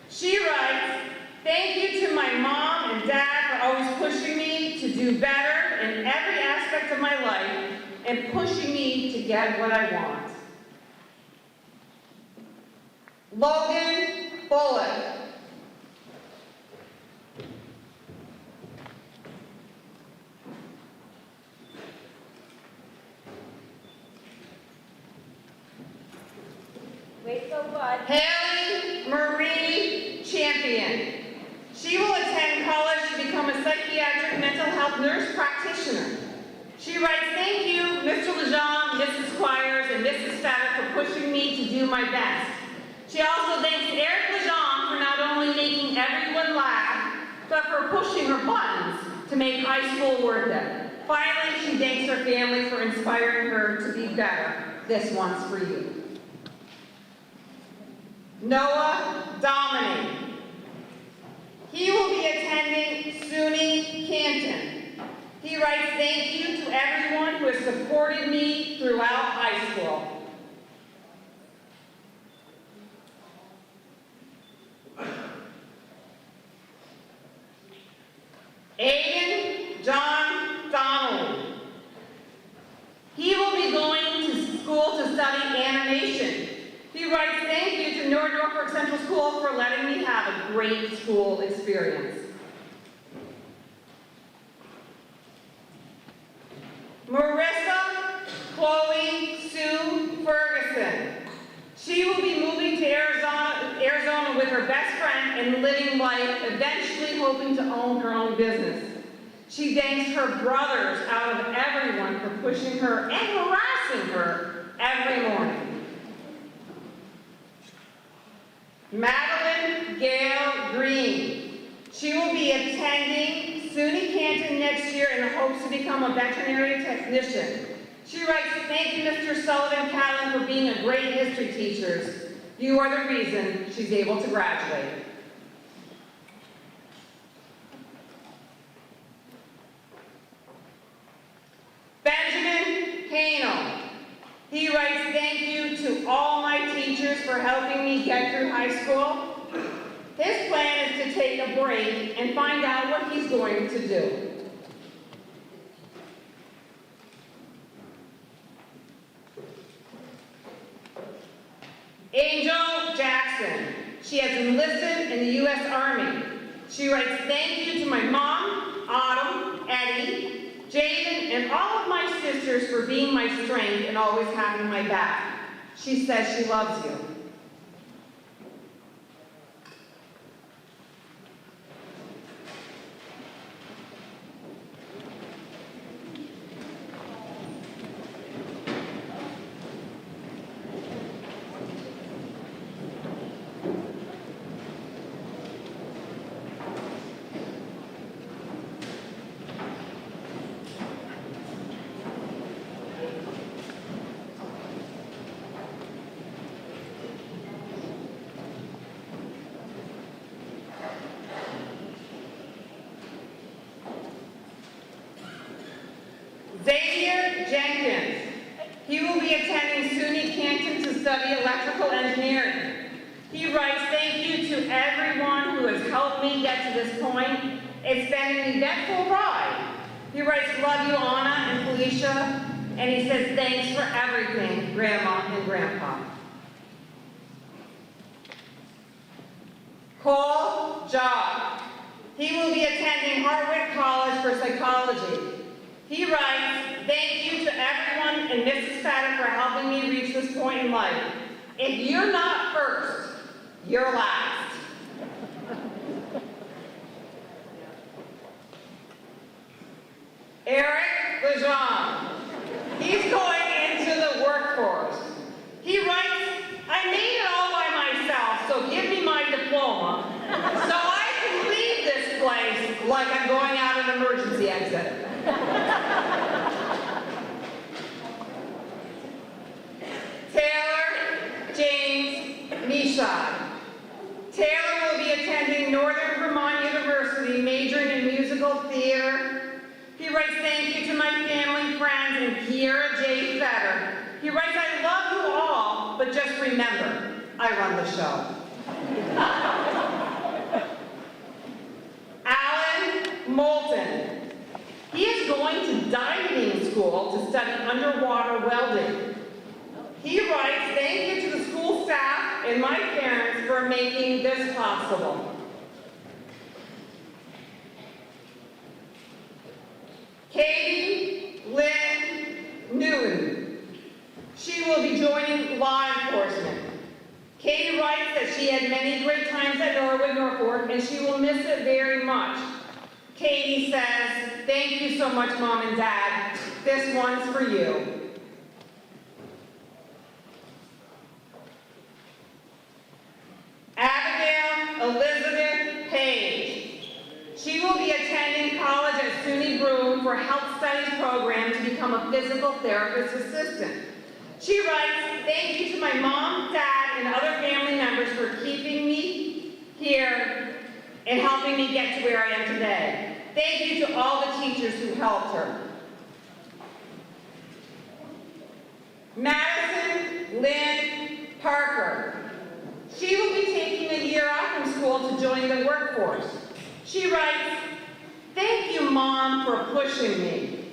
She writes, "Thank you to my mom and dad for always pushing me to do better in every aspect of my life and pushing me to get what I want." Logan Bullock. Wait, so what? Haley Marie Champion. She will attend college to become a psychiatric mental health nurse practitioner. She writes, "Thank you, Mr. Lejean, Mrs. Squires, and Mrs. Fetter for pushing me to do my best." She also thanks Eric Lejean for not only making everyone laugh, but for pushing her buttons to make high school worth it. Finally, she thanks her family for inspiring her to be better. This one's for you. Noah Dominic. He will be attending SUNY Canton. He writes, "Thank you to everyone who has supported me throughout high school." Aiden John Donnelly. He will be going to school to study animation. He writes, "Thank you to Norwood Norfolk Central School for letting me have a great school experience. Marissa Chloe Sue Ferguson. She will be moving to Arizona with her best friend and living life, eventually hoping to own her own business. She thanks her brothers out of everyone for pushing her and harassing her every morning. Madeline Gail Green. She will be attending SUNY Canton next year and hopes to become a veterinary technician. She writes, "Thank you, Mr. Sullivan Callan, for being a great history teacher. You are the reason she's able to graduate." Benjamin Canel. He writes, "Thank you to all my teachers for helping me get through high school. His plan is to take a break and find out what he's going to do." Angel Jackson. She has enlisted in the U.S. Army. She writes, "Thank you to my mom, Autumn, Eddie, Jaden, and all of my sisters for being my strength and always having my back. She says she loves you." Xavier Jenkins. He will be attending SUNY Canton to study electrical engineering. He writes, "Thank you to everyone who has helped me get to this point. It's been an eventful ride." He writes, "Love you, Anna and Felicia." And he says, "Thanks for everything, Grandma and Grandpa." Cole Job. He will be attending Harvard College for psychology. He writes, "Thank you to everyone and Mrs. Fatter for helping me reach this point in life. If you're not first, you're last." Eric Lejeune. He's going into the workforce. He writes, "I made it all by myself, so give me my diploma so I can leave this place like I'm going out an emergency exit." Taylor James Mishad. Taylor will be attending Northern Vermont University, majoring in musical theater. He writes, "Thank you to my family, friends, and Kiera J. Fetter." He writes, "I love you all, but just remember, I run the show." Alan Moulton. He is going to diving school to study underwater welding. He writes, "Thank you to the school staff and my parents for making this possible." Katie Lynn Newton. She will be joining law enforcement. Katie writes that she had many great times at Norwood Norfolk and she will miss it very much. Katie says, "Thank you so much, Mom and Dad. This one's for you." Abigail Elizabeth Page. She will be attending college at SUNY Broome for Health Studies program to become a physical therapist assistant. She writes, "Thank you to my mom, dad, and other family members for keeping me here and helping me get to where I am today. Thank you to all the teachers who helped her." Madison Lynn Parker. She will be taking a year off from school to join the workforce. She writes, "Thank you, Mom, for pushing me."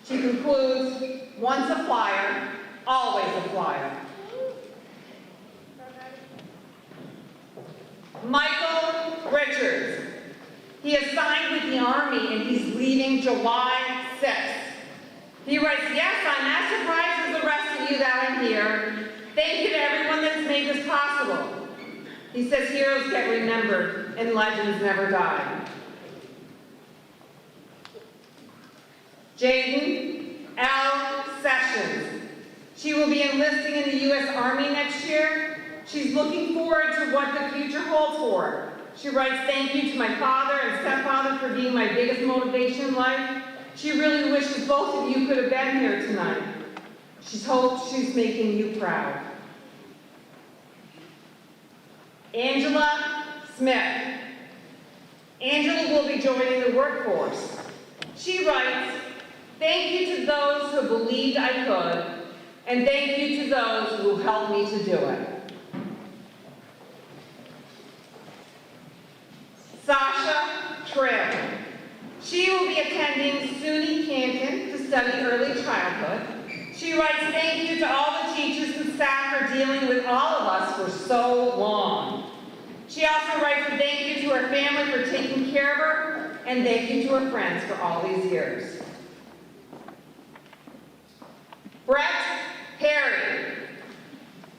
She concludes, "Once a flyer, always a flyer." Michael Richards. He is signed with the Army and he's leaving July 6th. He writes, yes, I'm as surprised as the rest of you that I'm here. Thank you to everyone that's made this possible. He says heroes get remembered and legends never die. Jaden L. Sessions. She will be enlisting in the U.S. Army next year. She's looking forward to what the future holds for her. She writes, thank you to my father and stepfather for being my biggest motivation in life. She really wishes both of you could have been here tonight. She hopes she's making you proud. Angela Smith. Angela will be joining the workforce. She writes, thank you to those who believed I could, and thank you to those who helped me to do it. Sasha Trill. She will be attending SUNY Canton to study early childhood. She writes, thank you to all the teachers and staff for dealing with all of us for so long. She also writes a thank you to her family for taking care of her, and thank you to her friends for all these years. Brett Perry.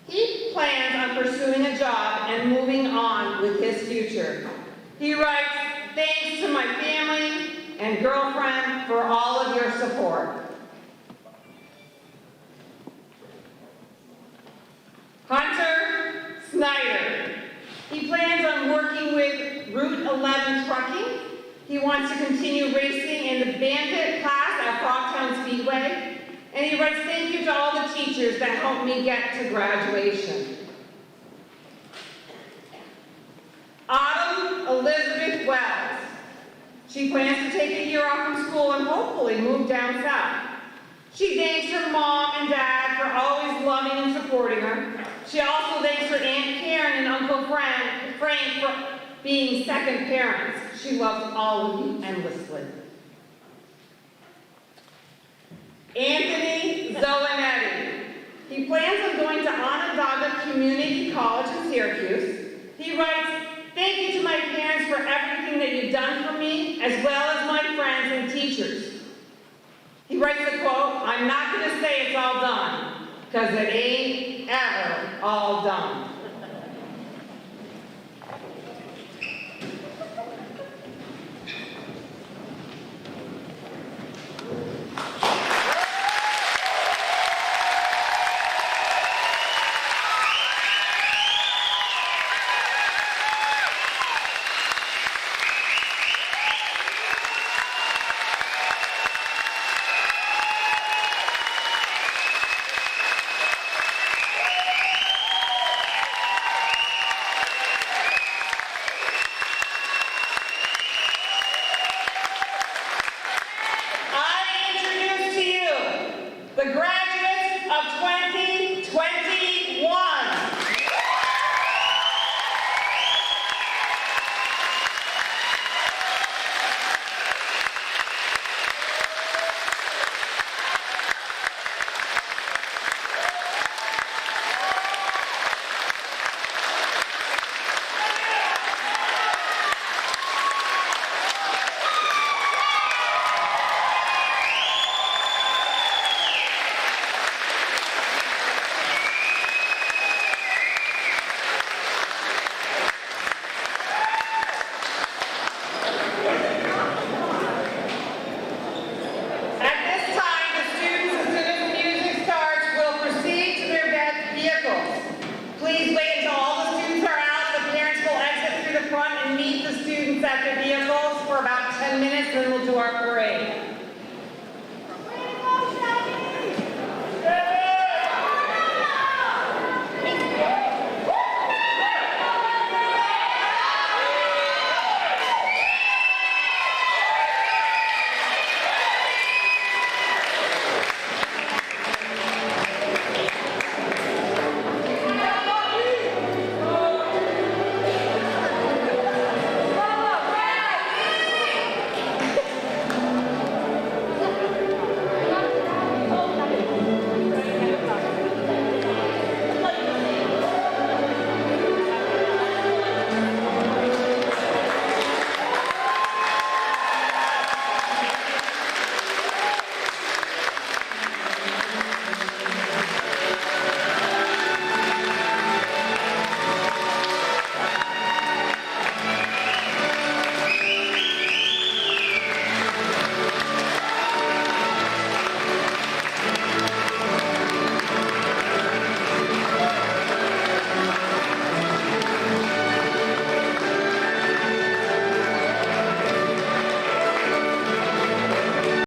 He plans on pursuing a job and moving on with his future. He writes, thanks to my family and girlfriend for all of your support. Hunter Snyder. He plans on working with Route 11 Trucking. He wants to continue racing in the Bandit class at Frogtown Speedway. And he writes, thank you to all the teachers that helped me get to graduation. Autumn Elizabeth Wells. She plans to take a year off from school and hopefully move down south. She thanks her mom and dad for always loving and supporting her. She also thanks her Aunt Karen and Uncle Frank for being second parents. She loves all of you endlessly. Anthony Zolinetti. He plans on going to Onondaga Community College in Syracuse. He writes, thank you to my parents for everything that you've done for me, as well as my friends and teachers. He writes the quote, I'm not going to say it's all done, because it ain't ever all done.